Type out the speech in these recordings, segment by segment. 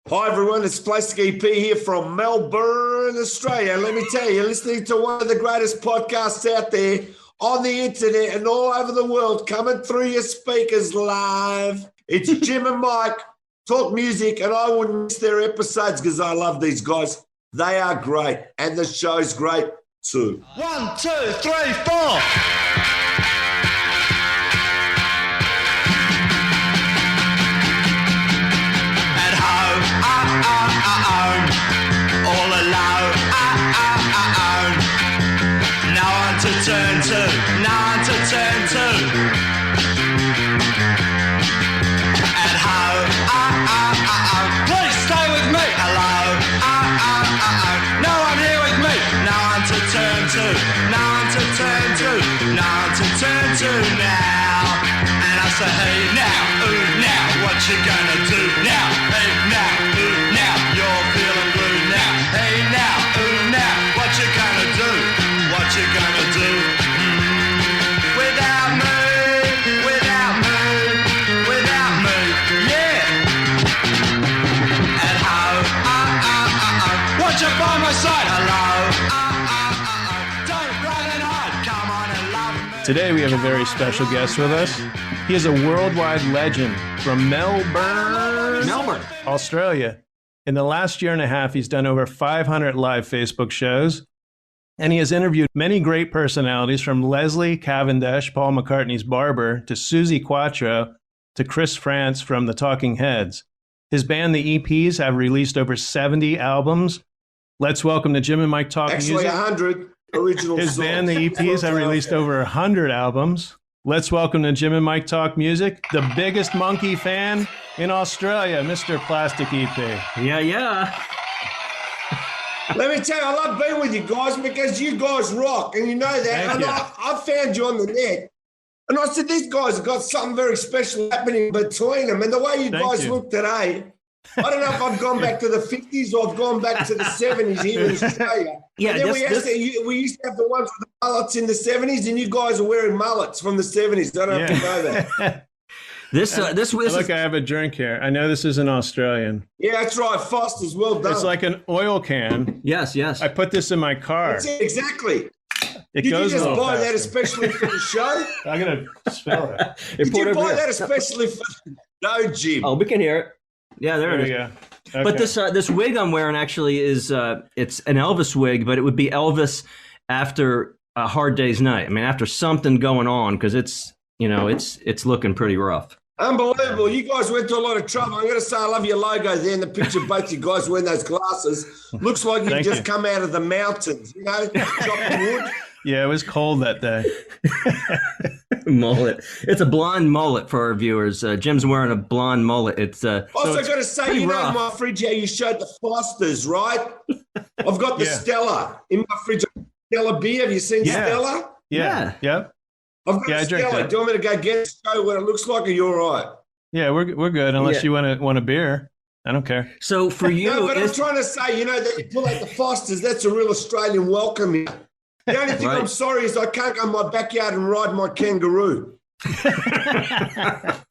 Hi everyone, it's Plastic EP here from Melbourne, Australia. Let me tell you, you're listening to one of the greatest podcasts out there on the internet and all over the world, coming through your speakers live. It's Jim and Mike, talk music, and I wouldn't miss their episodes because I love these guys. They are great, and the show's great too. 1, 2, 3, 4. All alone, no one to turn to, no one to turn to. At home, please stay with me. Hello, no one here with me. No one to turn to, no one to turn to, no one to turn to now. And I say, hey now, ooh now, what you gonna do now? Hey now, ooh now, you're feeling blue now. Hey now, ooh now, what you gonna do? What you gonna do? Without me, without me, without me, yeah. At home, what you by my side? Hello, don't run and hide, come on and love me. Today we have a very special guest with us. He is a worldwide legend from Melbourne, Australia. In the last year and a half, he's done over 500 live Facebook shows, and he has interviewed many great personalities from Leslie Cavendish, Paul McCartney's barber, to Suzi Quatro, to Chris France from the Talking Heads. His band, the EPs, have released over 70 albums. Let's welcome to Jim and Mike Talk Actually, Music. 100 original His songs. band, the EPs, have released over 100 albums. Let's welcome to Jim and Mike Talk Music, the biggest monkey fan in Australia, Mr. Plastic EP. Yeah. Let me tell you, I love being with you guys because you guys rock, and you know that. Thank and you. I found you on the net, and I said, these guys have got something very special happening between them. And the way you Thank guys you. look today, I don't know if I've gone back to the 50s or I've gone back to the 70s here in Australia. Yeah, and then we used to have the ones with the mullets in the 70s, and you guys are wearing mullets from the 70s. I don't know if you know that. This Look, I have a drink here. I know this isn't Australian. Yeah, that's right. Foster's, well done. It's like an oil can. yes. I put this in my car. That's it, exactly. It Did you goes a just little buy that faster. especially for the show? I'm going to spell it. Did you buy that especially for no, Jim? Oh, we can hear it. Yeah, there There it we is. go. Okay. But this wig I'm wearing actually is it's an Elvis wig, but it would be Elvis after a hard day's night. I mean, after something going on, because it's looking pretty rough. Unbelievable. You guys went to a lot of trouble. I'm going to say I love your logo there and the picture of both you guys wearing those glasses. Looks like you've Thank just you. come out of the mountains, chopping wood. Yeah, it was cold that day. Mullet. It's a blonde mullet for our viewers. Jim's wearing a blonde mullet. It's Also got to say, pretty you know, in rough. my fridge here, you showed the Fosters, right? I've got the Yeah. Stella in my fridge. Stella beer. Have you seen Yeah. Stella? Yeah. I've got Yeah, I a drink Stella. that. Do you want me to go get it, show what it looks like, or you're all right? Yeah, we're good unless Yeah. you want a beer. I don't care. so for you. No, but I'm it's, trying to say, you know, that you pull out the Fosters, that's a real Australian welcome here. The only thing Right. I'm sorry is I can't go in my backyard and ride my kangaroo. I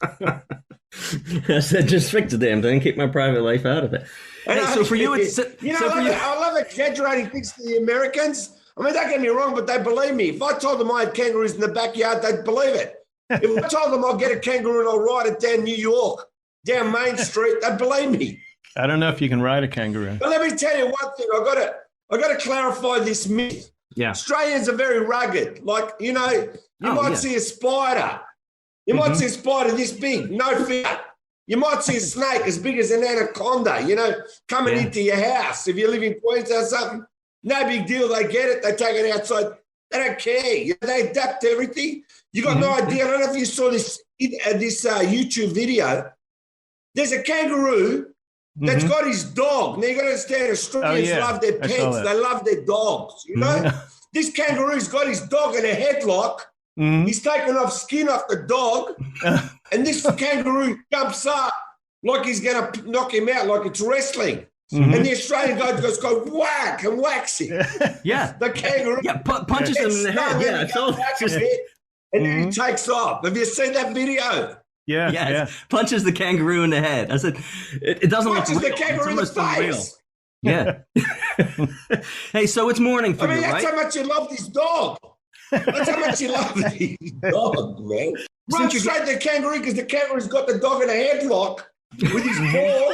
said, just fix the damn thing. Keep my private life out of it. And Hey, so for you, it's you know, so for you. I love exaggerating things to the Americans. I mean, don't get me wrong, but they believe me. If I told them I had kangaroos in the backyard, they'd believe it. If I told them I'll get a kangaroo and I'll ride it down New York, down Main Street, they'd believe me. I don't know if you can ride a kangaroo. But let me tell you one thing. I got to clarify this myth. Yeah. Australians are very rugged. Like, you know, you might yeah. see a spider. You might see a spider this big, no fear. You might see a snake as big as an anaconda, you know, coming into your house. If you live in Queensland or something, no big deal. They get it. They take it outside. They don't care. They adapt to everything. You got no idea. I don't know if you saw this YouTube video. There's a kangaroo that's got his dog. Now, you got to understand, Australians love their I saw pets. that. They love their dogs, you know? This kangaroo's got his dog in a headlock. He's taken off skin off the dog. And this kangaroo jumps up like he's going to knock him out, like it's wrestling. And the Australian guy goes whack and whacks him. Yeah. The kangaroo. Yeah, punches him in the head. Yeah, it's all and then he takes off. Have you seen that video? Yeah, Yes. Punches the kangaroo in the head. I said, it doesn't look Punches real. the kangaroo in the It's almost unreal. face. Yeah. Hey, so it's morning for I mean, you, that's right? how much you love this dog. That's how much you love this dog, man. Run straight to the kangaroo because the kangaroo's got the dog in a headlock with his paw,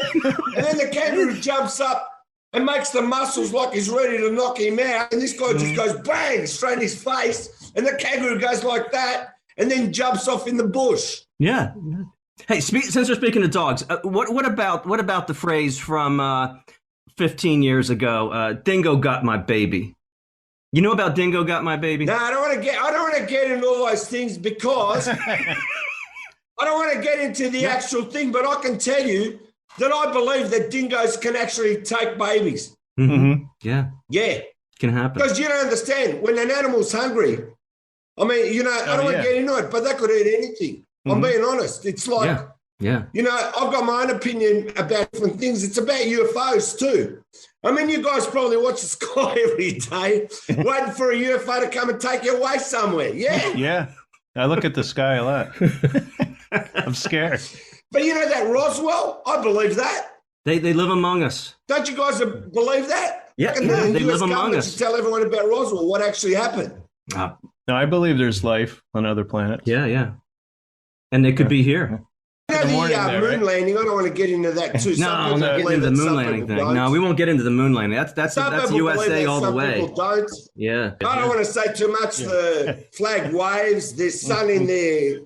and then the kangaroo jumps up and makes the muscles like he's ready to knock him out, and this guy just goes bang straight in his face, and the kangaroo goes like that, and then jumps off in the bush. Yeah. Hey, since we're speaking of dogs, what about the phrase from 15 years ago? Dingo got my baby. You know about Dingo got my baby? No, I don't want to get into all those things because I don't want to get into the actual thing, but I can tell you that I believe that dingoes can actually take babies. Mm-hmm. Yeah. Yeah. Can happen. Because you don't understand, when an animal's hungry, I mean, you know, I don't want to get into it, but they could eat anything. I'm being honest. It's like, you know, I've got my own opinion about different things. It's about UFOs too. I mean, you guys probably watch the sky every day, waiting for a UFO to come and take you away somewhere. Yeah. Yeah. I look at the sky a lot. I'm scared. But you know that Roswell? I believe that. They live among us. Don't you guys believe that? Yeah, And they the US live among government us. should tell everyone about Roswell, what actually happened. No, I believe there's life on other planets. Yeah. And they could be here. You know, the morning there, moon right? landing, I don't want to get into that too. No, I'm not getting into the moon landing thing. No, we won't get into the moon landing. That's USA all the way. People don't. Yeah. I don't want to say too much. The flag waves, there's sun in their,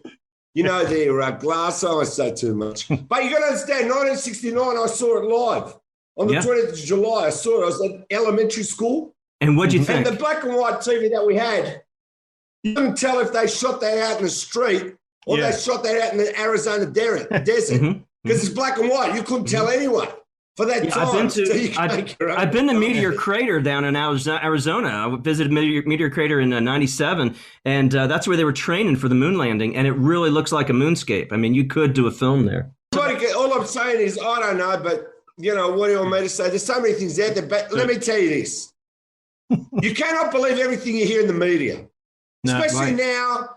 you know, their glass. I won't say too much. But you got to understand, 1969, I saw it live. On the 20th of July, I saw it. I was at elementary school. And what'd you think? And the black and white TV that we had, you couldn't tell if they shot that out in the street or they shot that out in the Arizona desert. Because it's black and white. You couldn't tell anyone for that time. I've been to Meteor Crater down in Arizona. I visited Meteor Crater in '97, and that's where they were training for the moon landing, and it really looks like a moonscape. I mean, you could do a film there. All I'm saying is, I don't know, but, you know, what do you want me to say? There's so many things out there, but let me tell you this. You cannot believe everything you hear in the media, especially now.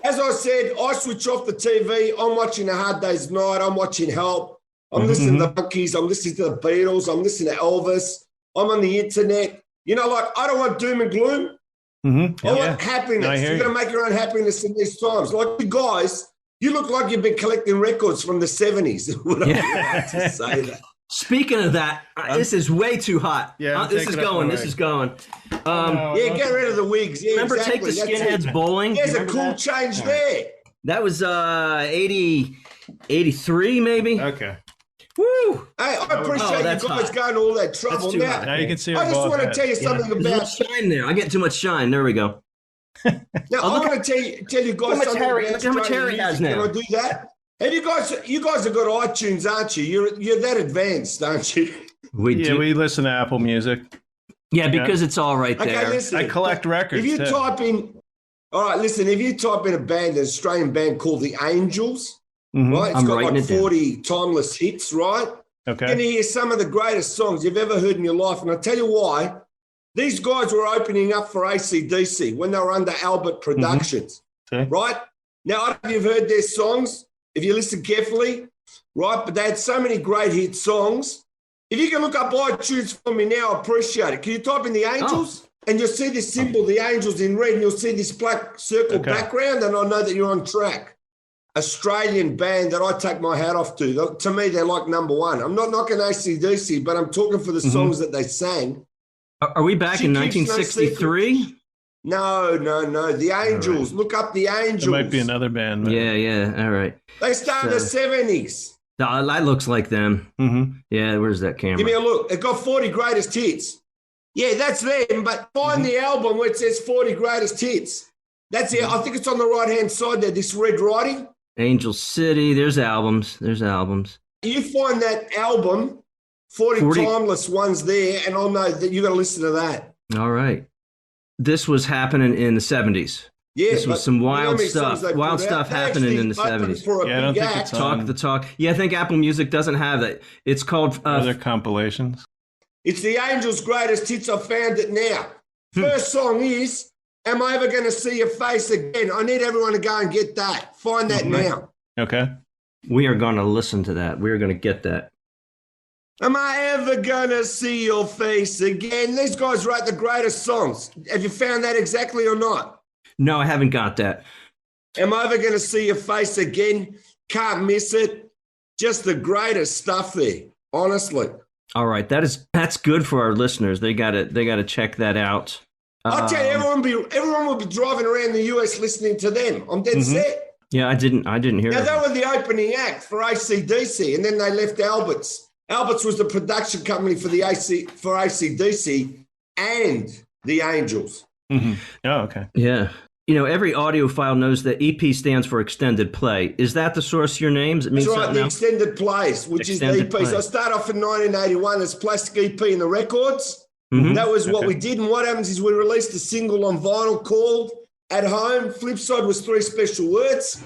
As I said, I switch off the TV. I'm watching A Hard Day's Night. I'm watching Help. I'm listening to the Monkees. I'm listening to the Beatles. I'm listening to Elvis. I'm on the internet. You know, like, I don't want doom and gloom. I want happiness. You've got to make your own happiness in these times. Like, you guys, you look like you've been collecting records from the 70s. Would I like to say that? Speaking of that, this is way too hot. Yeah, this is going. This is going. Get rid of the wigs. Yeah, Remember, exactly. take the skinheads bowling. There's a cool change there. That was 83 maybe. Okay. Woo! Hey, I appreciate you guys going to all that trouble. Too hot. Now you can see I just want to tell you something about. There's shine there. I get too much shine. There we go. Now, I want to tell you guys something about how much hair he has now. Can I do that? And you guys have got iTunes, aren't you? You're that advanced, aren't you? We do. We listen to Apple Music. Yeah, because it's all right there. Okay, listen. I collect records. If you type in, all right, listen. If you type in an Australian band called the Angels, right? It's got like 40 timeless hits, right? Okay. You're going to hear some of the greatest songs you've ever heard in your life, and I'll tell you why. These guys were opening up for AC/DC when they were under Albert Productions, right? Now, I don't know if you've heard their songs, if you listen carefully, right? But they had so many great hit songs. If you can look up iTunes for me now, I appreciate it. Can you type in the Angels? And you'll see this symbol, the Angels in red, and you'll see this black circle background, and I know that you're on track. Australian band that I take my hat off to. To me, they're like number one. I'm not knocking AC/DC, but I'm talking for the songs that they sang. Are we back in 1963? No. The Angels. Right. Look up the Angels. It might be another band. Yeah. All right. They started in the 70s. That looks like them. Yeah, where's that camera? Give me a look. It got 40 greatest hits. Yeah, that's them. But find the album where it says 40 greatest hits. That's it. I think it's on the right-hand side there, this red writing. Angel City. There's albums. You find that album, 40 timeless ones there, and I'll know that you got to listen to that. All right. This was happening in the 70s. Yeah, this was some wild stuff. Wild stuff happening in the 70s. Yeah, I don't think it's Talk the Talk. Yeah, I think Apple Music doesn't have that. It's called other compilations. It's the Angels' greatest hits. I found it now. First song is "Am I Ever Going to See Your Face Again?" I need everyone to go and get that. Find that now. Okay. We are going to listen to that. We are going to get that. Am I ever gonna see your face again? These guys write the greatest songs. Have you found that exactly or not? No, I haven't got that. Am I ever gonna see your face again? Can't miss it. Just the greatest stuff there, honestly. All right, that's good for our listeners. They gotta check that out. I'll tell you, everyone will be driving around the US listening to them. I'm dead set. Yeah, I didn't hear Now, it. they were the opening act for AC/DC, and then they left Albert's. Albert's was the production company for AC/DC and the Angels. Mm-hmm. Oh, okay. Yeah. You know, every audiophile knows that EP stands for extended play. Is that the source of your names? It means That's right, something the else? extended plays, which Extended is the EP. play. So I started off in 1981 as Plastic EP in the records. Mhm. That was what we did. And what happens is we released a single on vinyl called At Home. Flip side was 3 special words.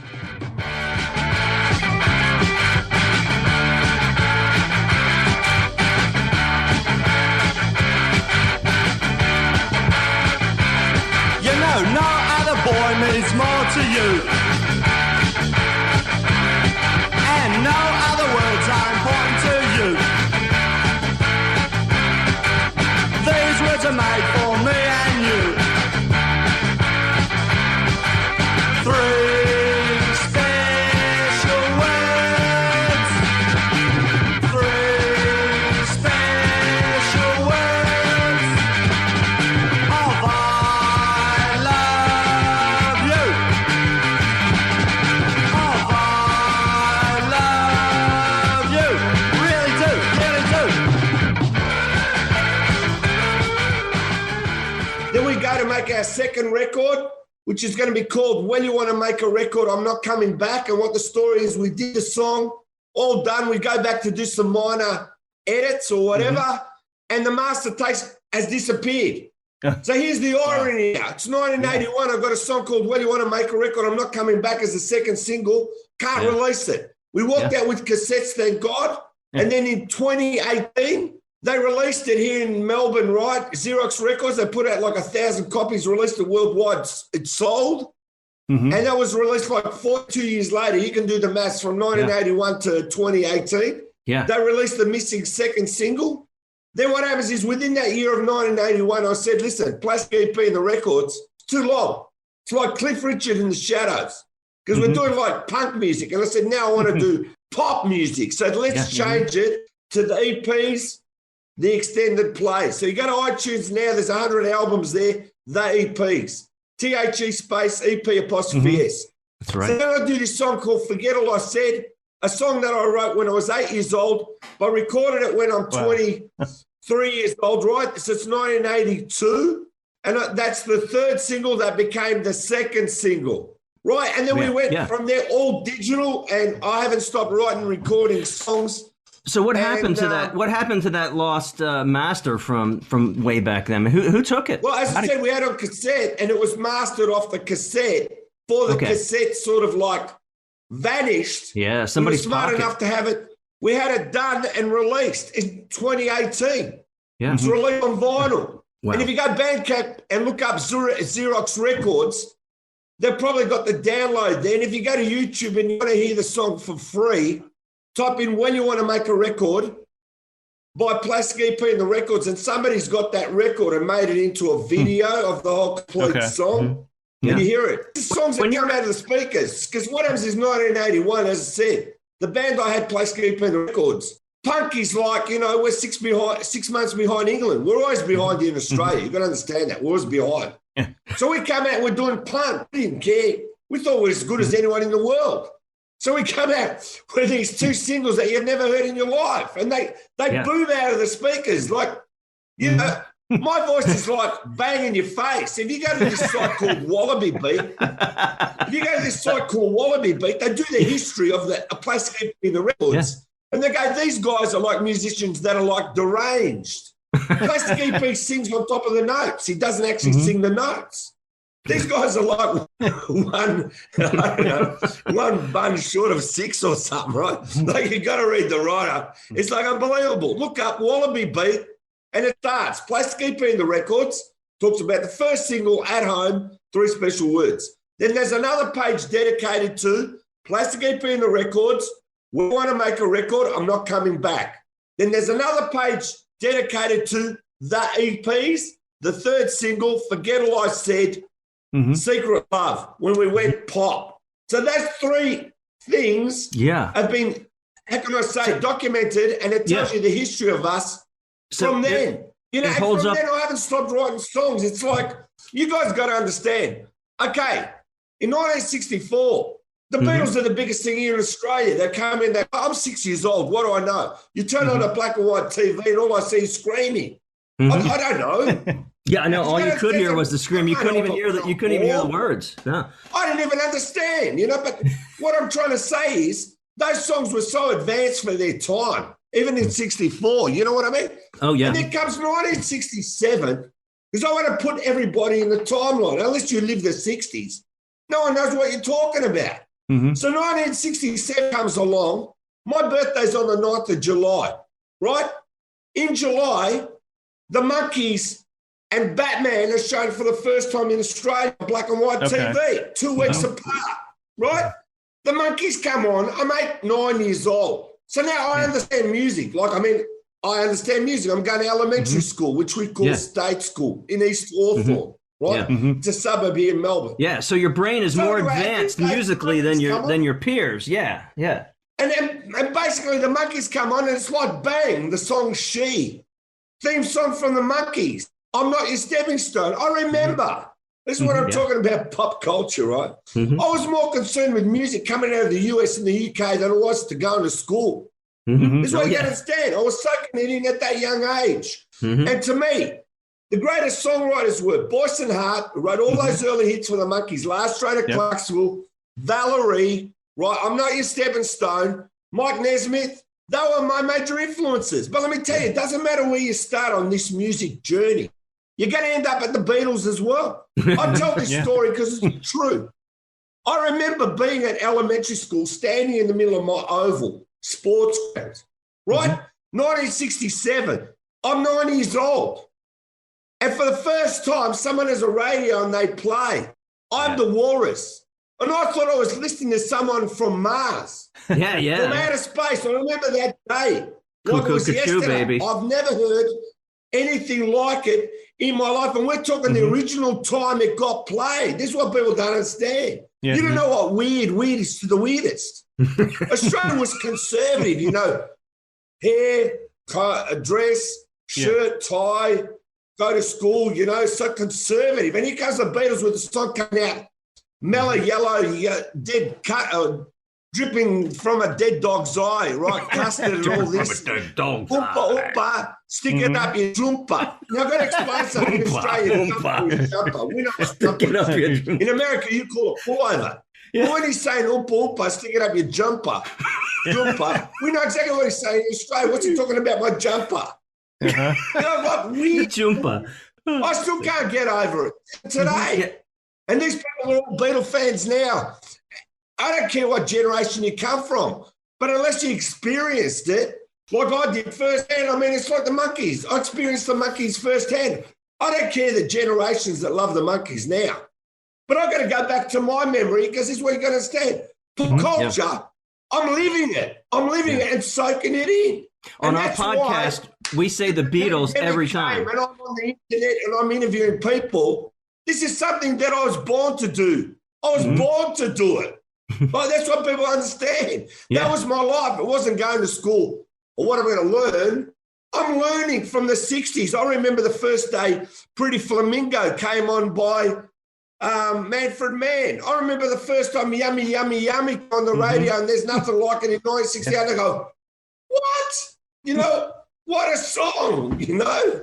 You know, no other boy means more to you. And no other words are important to you. These words are made for me and you. 3 special words. 3 special words. Of I love you. Of I love you. Really do, really do. Then we go to make our second record, which is going to be called When You Want to Make a Record, I'm Not Coming Back. And what the story is, we did the song, all done. We go back to do some minor edits or whatever, and the master taste has disappeared. So here's the irony now. It's 1981. I've got a song called When You Want to Make a Record, I'm Not Coming Back as the second single. Can't release it. We walked out with cassettes, thank God. And then in 2018, they released it here in Melbourne, right? Xerox Records. They put out like 1,000 copies, released it worldwide. It sold. And that was released like 42 years later. You can do the maths from 1981 to 2018. Yeah. They released the missing second single. Then what happens is within that year of 1981, I said, listen, Plastic EP in the records, it's too long. It's like Cliff Richard in the Shadows because we're doing like punk music. And I said, now I want to do pop music. So let's change it to the EPs, the extended play. So you go to iTunes now, there's 100 albums there, the EPs. THE space EP apostrophe S. That's right. So then I do this song called Forget All I Said, a song that I wrote when I was 8 years old, but recorded it when I'm 23 years old, right? So it's 1982. And that's the third single that became the second single, right? And then we went from there all digital, and I haven't stopped writing and recording songs. So what happened to that? What happened to that lost master from way back then? Who took it? Well, as I said, we had it on cassette, and it was mastered off the cassette before the cassette sort of like vanished. Yeah, somebody's we were smart enough to have it. We had it done and released in 2018. Yeah, it's released on vinyl. Wow. And if you go Bandcamp and look up Xerox Records, they've probably got the download there. And if you go to YouTube and you want to hear the song for free, type in When You Want to Make a Record by Plastic EP in the records, and somebody's got that record and made it into a video of the whole complete song. And you hear it. The songs that come out of the speakers. Because what happens is 1981, as I said, the band I had, Plastic EP in the records, punk is like, you know, we're 6 months behind England. We're always behind in Australia. You've got to understand that. We're always behind. So we come out and we're doing punk. We didn't care. We thought we were as good as anyone in the world. So we come out with these 2 singles that you've never heard in your life, and they boom out of the speakers. Like, you know, my voice is like banging your face. If you go to this site called Wallaby Beat, they do the history of the Plastic EP in the records, and they go, these guys are like musicians that are like deranged. Plastic EP sings on top of the notes. He doesn't actually sing the notes. These guys are like one bun short of 6 or something, right? Like, you got to read the writer. It's like unbelievable. Look up Wallaby Beat, and it starts. Plastic EP in the records talks about the first single, At Home, 3 special words. Then there's another page dedicated to Plastic EP in the records, we want to make a record, I'm not coming back. Then there's another page dedicated to the EPs, the third single, Forget All I Said, Secret Love, when we went pop. So those three things have been, how can I say, documented, and it tells you the history of us from then. You know, and from then I haven't stopped writing songs. It's like, you guys got to understand. Okay, in 1964, the Beatles are the biggest thing here in Australia. They come in, I'm 6 years old. What do I know? You turn on a black and white TV and all I see is screaming. I don't know. Yeah, I know. All you could hear was the scream. You couldn't even hear the words. No. I didn't even understand, you know. But what I'm trying to say is those songs were so advanced for their time, even in 64. You know what I mean? Oh, yeah. And then comes 1967, because I want to put everybody in the timeline, unless you live the 60s. No one knows what you're talking about. So 1967 comes along. My birthday's on the 9th of July, right? In July, the Monkees and Batman are shown for the first time in Australia, black and white TV, 2 weeks apart, right? The Monkees come on. I'm 9 years old. So now I understand music. I understand music. I'm going to elementary school, which we call state school in East Hawthorne, right? It's a suburb here in Melbourne. Yeah, so your brain is more advanced musically than your peers. Yeah. And basically the Monkees come on and it's like bang, the song She, theme song from the Monkees. I'm Not Your Stepping Stone. I remember. This is what I'm talking about, pop culture, right? I was more concerned with music coming out of the US and the UK than I was to going to school. This is what you understand. I was soaking it in at that young age. And to me, the greatest songwriters were Boyce and Hart, who wrote all those early hits for the Monkees, Last Train to Clarksville, Valerie, right? I'm Not Your Stepping Stone, Mike Nesmith. They were my major influences. But let me tell you, it doesn't matter where you start on this music journey. You're going to end up at the Beatles as well. I tell this story because it's true. I remember being at elementary school, standing in the middle of my oval, sports ground, right? 1967. I'm 9 years old. And for the first time, someone has a radio and they play I'm the Walrus. And I thought I was listening to someone from Mars. From outer space. I remember that day. Like it was yesterday. Baby. I've never heard anything like it in my life. And we're talking the original time it got played. This is what people don't understand. You don't know what weird is to the weirdest. Australia was conservative, you know. Hair, dress, shirt, tie, go to school, you know, so conservative. And here comes the Beatles with the song coming out, mellow yellow, dead cut, dripping from a dead dog's eye, right? Custard and all this. From a dead dog's eye. Stick it up your jumper. Now, I've got to explain something in Australia. We know in America, you call it pullover. But when he's saying oompa, stick it up your jumper, we know exactly what he's saying in Australia. What's he talking about, my jumper? You know what? Weird jumper. I still can't get over it today. And these people are all Beatle fans now. I don't care what generation you come from, but unless you experienced it, like I did firsthand, I mean, it's like the Monkees. I experienced the Monkees firsthand. I don't care the generations that love the Monkees now, but I've got to go back to my memory because this is where you're going to stand. Pop culture, I'm living it. I'm living it and soaking it in. On our podcast, we say the Beatles every time. And I'm on the internet and I'm interviewing people. This is something that I was born to do. I was born to do it. But that's what people understand. That was my life. It wasn't going to school or what I'm going to learn. I'm learning from the 60s. I remember the first day Pretty Flamingo came on by Manfred Mann. I remember the first time Yummy, Yummy, Yummy on the radio and there's nothing like it in 1968. I go, what? You know, what a song, you know?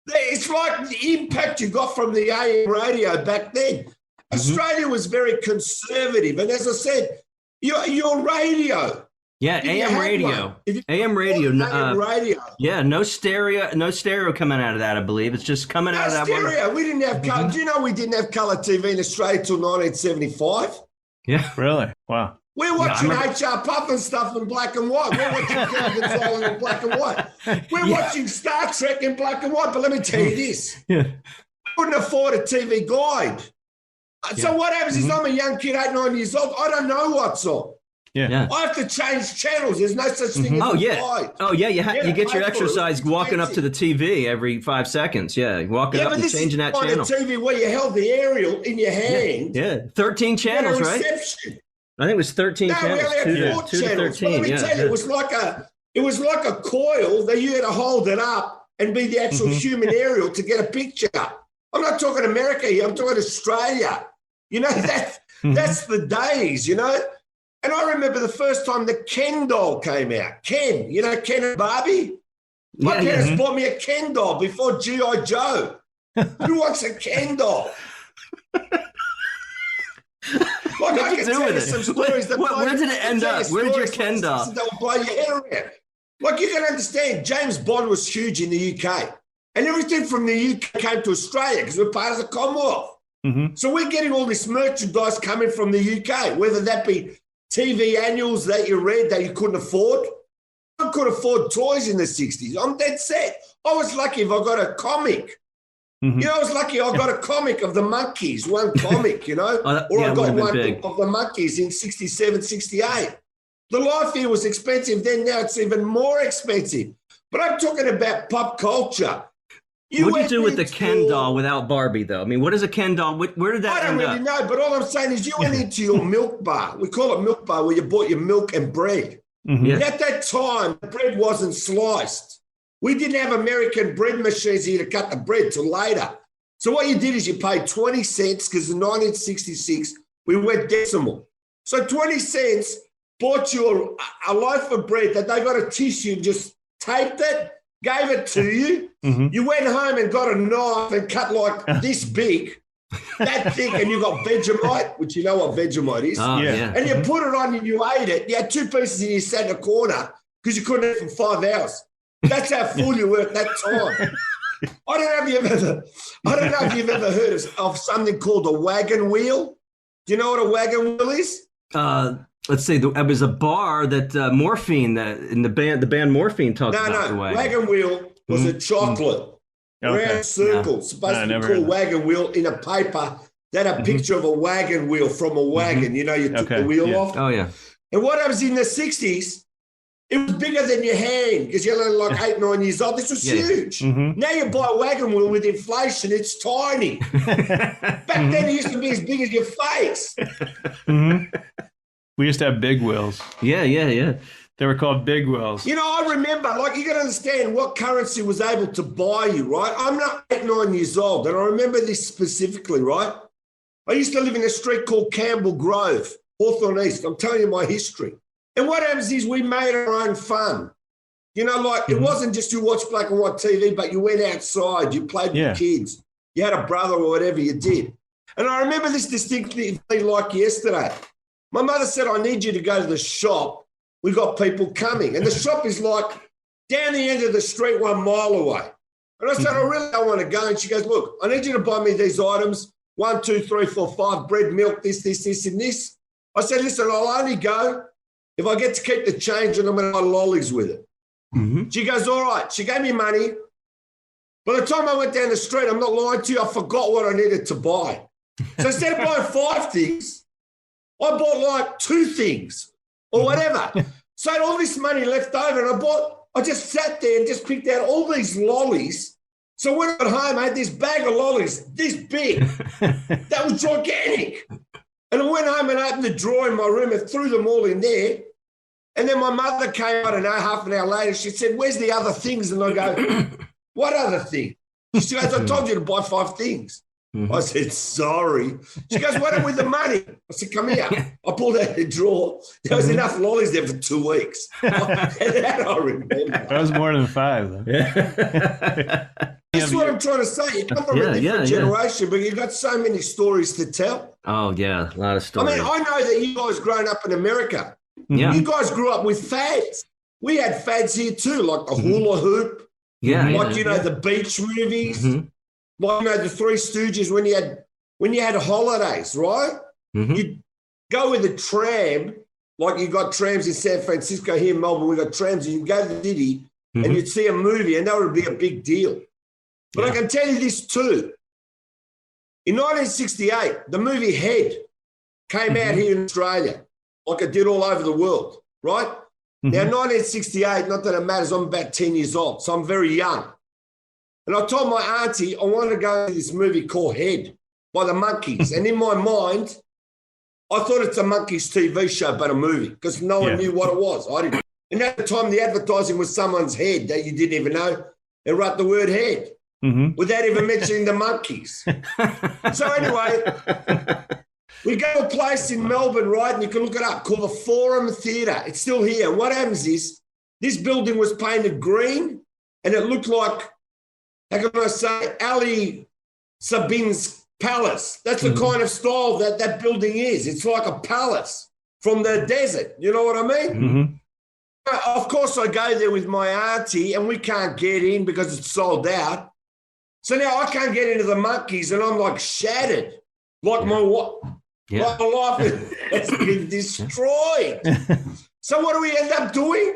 It's like the impact you got from the AM radio back then. Australia was very conservative. And as I said, your radio. Yeah, AM radio. AM radio. AM radio. Yeah, no stereo coming out of that, I believe. It's just coming out of that stereo. We didn't have color. Do you know we didn't have colour TV in Australia until 1975? Yeah. Really? Wow. We're watching H.R. Puffin stuff in black and white. We're watching Kevin Island in black and white. We're watching Star Trek in black and white. But let me tell you this. We couldn't afford a TV guide. So what happens is I'm a young kid, 8, 9 years old. I don't know what's on. Yeah. I have to change channels. There's no such thing as Oh, yeah. light. Oh, yeah. You get your pay for exercise it. walking up to the TV every 5 seconds. Yeah. Walking up and changing that channel. On the TV where you held the aerial in your hand. Yeah. 13 channels, right? I think it was 13 channels. No, we only had 4 channels. 13, let me tell you, it was like a coil that you had to hold it up and be the actual human aerial to get a picture. I'm not talking America here. I'm talking Australia. You know, that's the days, you know. And I remember the first time the Ken doll came out. Ken, you know, Ken and Barbie? My parents bought me a Ken doll before G.I. Joe. Who wants a Ken doll? Like, I can tell you some stories. Where did it end up? Where did your Ken doll? That will blow your head around. Like, you can understand, James Bond was huge in the UK. And everything from the UK came to Australia because we're part of the Commonwealth. So we're getting all this merchandise coming from the UK, whether that be TV annuals that you read that you couldn't afford. I could afford toys in the 60s. I'm dead set. I was lucky if I got a comic. You know, I was lucky I got a comic of the Monkeys, one comic, you know, or I got one of the Monkeys in 67, 68. The life here was expensive then. Now it's even more expensive. But I'm talking about pop culture. What do you do with the Ken doll without Barbie, though? I mean, what is a Ken doll? Where did that end up? I don't really know, but all I'm saying is you went into your milk bar. We call it milk bar, where you bought your milk and bread. And at that time, the bread wasn't sliced. We didn't have American bread machines here to cut the bread till later. So what you did is you paid 20 cents because in 1966, we went decimal. So 20 cents bought you a loaf of bread that they got a tissue and just taped it, gave it to you. You went home and got a knife and cut like this big, that thick, and you got Vegemite, which you know what Vegemite is. And you put it on and you ate it. You had 2 pieces and you sat in a corner because you couldn't eat for 5 hours. That's how full you were at that time. I don't know if you've ever heard of something called a wagon wheel. Do you know what a wagon wheel is? Let's see. It was a bar that Morphine, in the band Morphine talked about. No, wagon wheel was a chocolate, round circle, supposed to be called wagon wheel in a paper that had a picture of a wagon wheel from a wagon. You know, you took the wheel off. Oh, yeah. And what happens in the 60s, it was bigger than your hand because you're only like 8, 9 years old. This was huge. Now you buy a wagon wheel with inflation, it's tiny. Back then it used to be as big as your face. We used to have big wheels. Yeah. They were called big wheels. You know, I remember, like, you got to understand what currency was able to buy you, right? I'm not 8, 9 years old, and I remember this specifically, right? I used to live in a street called Campbell Grove, Hawthorne East. I'm telling you my history. And what happens is we made our own fun. You know, like, it wasn't just you watch black and white TV, but you went outside, you played with kids. You had a brother or whatever you did. And I remember this distinctly like yesterday. My mother said, I need you to go to the shop. We got people coming. And the shop is like down the end of the street 1 mile away. And I said, I really don't want to go. And she goes, look, I need you to buy me these items, 1, 2, 3, 4, 5, bread, milk, this, and this. I said, listen, I'll only go if I get to keep the change and I'm going to buy lollies with it. She goes, all right. She gave me money. By the time I went down the street, I'm not lying to you, I forgot what I needed to buy. So instead of buying 5 things, I bought like 2 things or whatever. So I had all this money left over and I just sat there and just picked out all these lollies. So when I got home, I had this bag of lollies this big. That was gigantic. And I went home and opened the drawer in my room and threw them all in there. And then my mother came, I don't know, half an hour later. She said, where's the other things? And I go, what other thing? She goes, I told you to buy 5 things. I said, sorry. She goes, what with the money? I said, come here. I pulled out the drawer. There was enough lollies there for 2 weeks. And that I remember. That was more than 5, though. That's what I'm trying to say. You come from a different generation, but you've got so many stories to tell. Oh, yeah, a lot of stories. I mean, I know that you guys grown up in America. You guys grew up with fads. We had fads here too, like the hula hoop. The beach movies. Like, you know, the Three Stooges when you had holidays, right? You'd go with a tram, like you got trams in San Francisco, here in Melbourne, we got trams, and you'd go to the city and you'd see a movie, and that would be a big deal. But I can tell you this too. In 1968, the movie Head came out here in Australia. like it did all over the world, right? Now, 1968, not that it matters, I'm about 10 years old, so I'm very young. And I told my auntie I wanted to go to this movie called Head by the Monkees. And in my mind, I thought it's a Monkees TV show, but a movie, because no one knew what it was. I didn't. And at the time, the advertising was someone's head that you didn't even know. They wrote the word head without even mentioning the Monkees. So anyway, we go to a place in Melbourne, right, and you can look it up, called the Forum Theatre. It's still here. What happens is this building was painted green, and it looked like, how can I say, Ali Sabin's palace. That's the kind of style that building is. It's like a palace from the desert. You know what I mean? Of course, I go there with my auntie, and we can't get in because it's sold out. So now I can't get into the Monkees, and I'm like shattered, like my life has been destroyed. So what do we end up doing?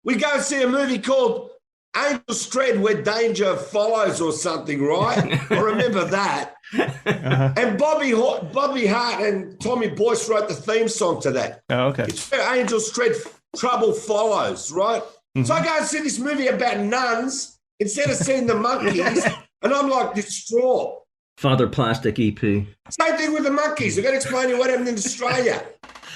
We go and see a movie called Angel's Tread Where Danger Follows or something, right? I remember that. And Bobby Hart and Tommy Boyce wrote the theme song to that. Oh, okay. It's where Angel's Tread Trouble Follows, right? So I go and see this movie about nuns instead of seeing the Monkees, and I'm like distraught. Father Plastic EP. Same thing with the Monkees. I've got to explain to you what happened in Australia.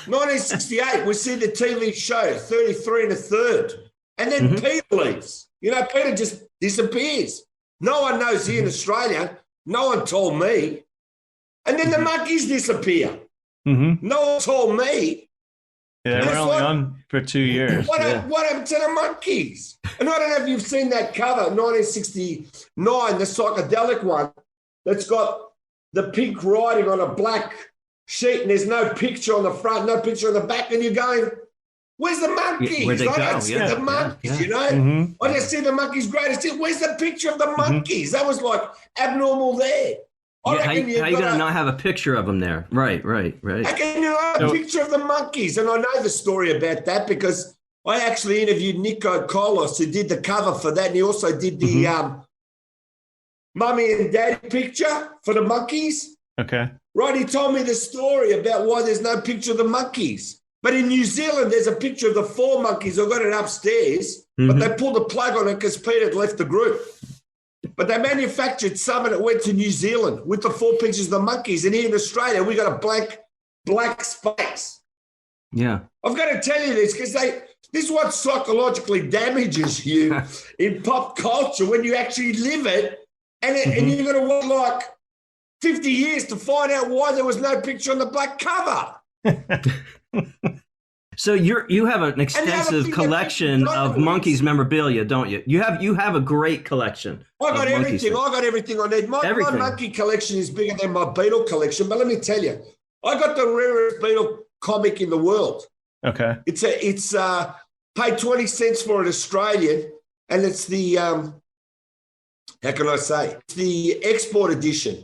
1968, we see the TV show 33 1/3, and then Peter leaves. You know, Peter just disappears. No one knows here in Australia. No one told me. And then the Monkees disappear. No one told me. Yeah, we're only on for 2 years. What happened to the Monkees? And I don't know if you've seen that cover, 1969, the psychedelic one, that's got the pink writing on a black sheet, and there's no picture on the front, no picture on the back, and you're going, where's the Monkees? Where'd they I go? don't see the Monkees, you know? I just see the Monkees greatest hit. Where's the picture of the Monkees? That was like abnormal there. How you going to not have a picture of them there? Right. How can you not have a picture of the Monkees? And I know the story about that because I actually interviewed Nico Kolos, who did the cover for that, and he also did the mummy and daddy picture for the Monkees. Okay. Right, he told me the story about why there's no picture of the Monkees. But in New Zealand, there's a picture of the 4 Monkees. I've got it upstairs, but they pulled the plug on it because Peter had left the group. But they manufactured some, and it went to New Zealand with the 4 pictures of the Monkees. And here in Australia, we got a black space. Yeah. I've got to tell you this because this is what psychologically damages you in pop culture when you actually live it. And you're going to wait like 50 years to find out why there was no picture on the black cover. So you have an extensive collection of Monkees memorabilia, don't you? You have a great collection. I got everything. I got everything I need. My monkey collection is bigger than my Beatle collection. But let me tell you, I got the rarest Beatle comic in the world. Okay. It's paid 20 cents for it Australian, and it's the how can I say? It's the export edition.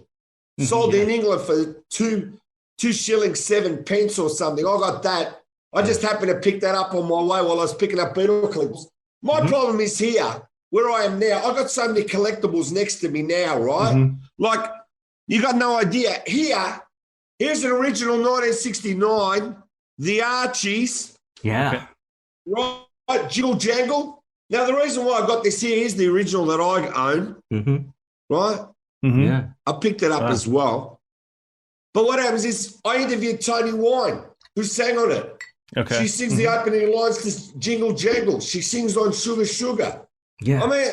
Sold in England for two shillings 7 pence or something. I got that. I just happened to pick that up on my way while I was picking up Beatle clips. My problem is here, where I am now. I got so many collectibles next to me now, right? Like, you got no idea. Here's an original 1969, the Archies. Yeah. Right, Jingle Jangle. Now, the reason why I got this here is the original that I own, right? Yeah. I picked it up as well. But what happens is I interviewed Tony Wine, who sang on it. Okay. She sings the opening lines to Jingle Jangle. She sings on Sugar Sugar. Yeah. I mean,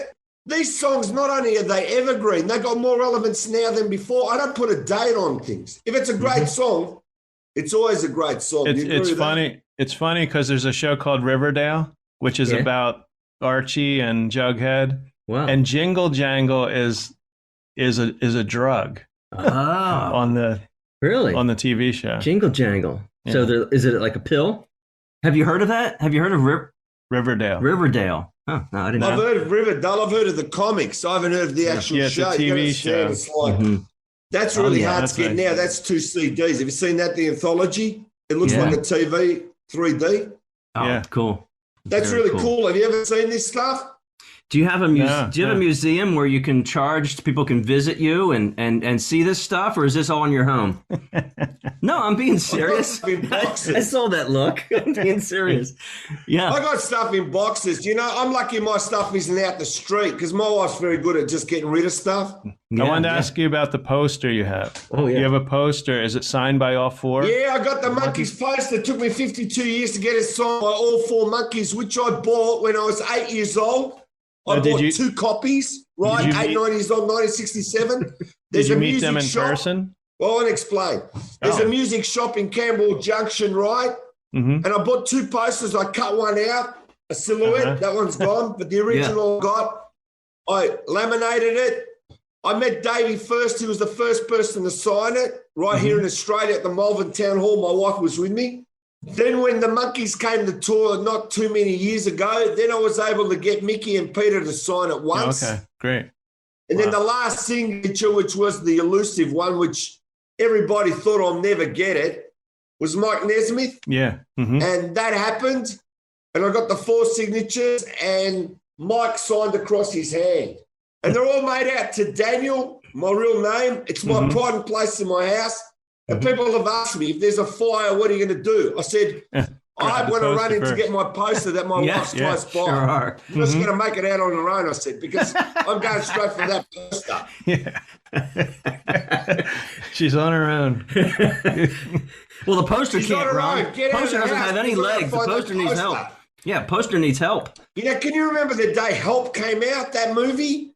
these songs, not only are they evergreen, they got more relevance now than before. I don't put a date on things. If it's a great song, it's always a great song. It's funny. It's funny because there's a show called Riverdale, which is about Archie and Jughead. Wow. And Jingle Jangle is a drug. On the TV show. Jingle Jangle. Yeah. So is it like a pill? Have you heard of that? Have you heard of Riverdale? Riverdale. Oh, no, I didn't know. I've heard of Riverdale. I've heard of the comics. I haven't heard of the actual show. It's a TV show. It's like, that's really hard to get now. That's 2 CDs. Have you seen that, the anthology? It looks like a TV, 3D. Oh, yeah. Cool. That's really cool. Have you ever seen this stuff? Do you have a No. museum where you can charge, people can visit you and see this stuff, or is this all in your home? No, I'm being serious. In boxes. I saw that look. I'm being serious. Yeah. I got stuff in boxes. You know, I'm lucky my stuff isn't out the street because my wife's very good at just getting rid of stuff. I wanted to ask you about the poster you have. Oh, yeah. You have a poster. Is it signed by all four? Yeah, I got the monkeys poster. It took me 52 years to get it signed by all four monkeys, which I bought when I was 8 years old. I bought 2 copies, right? 8, 9 years old, 1967. Did you meet them in person? Well, I want to explain. There's a music shop in Campbell Junction, right? Mm-hmm. And I bought 2 posters. I cut one out, a silhouette. That one's gone. But the original I got, I laminated it. I met Davey first. He was the first person to sign it right here in Australia at the Melbourne Town Hall. My wife was with me. Then when the monkeys came to tour not too many years ago, then I was able to get Mickey and Peter to sign it once. Okay, great. And then the last signature, which was the elusive one, which everybody thought I'll never get it, was Mike Nesmith. Yeah. Mm-hmm. And that happened. And I got the 4 signatures and Mike signed across his hand. And they're all made out to Daniel, my real name. It's my pride and place in my house. And people have asked me, if there's a fire, what are you going to do? I said, I want to run in to get my poster that my wife's close by. Sure are. I'm just going to make it out on her own, I said, because I'm going straight for that poster. Yeah. She's on her own. Well, the poster She's on can't her run. own. Get out Poster of the doesn't house. have any We've got to legs. The find poster the needs poster. help. Yeah, poster needs help. You know, can you remember the day Help came out, that movie?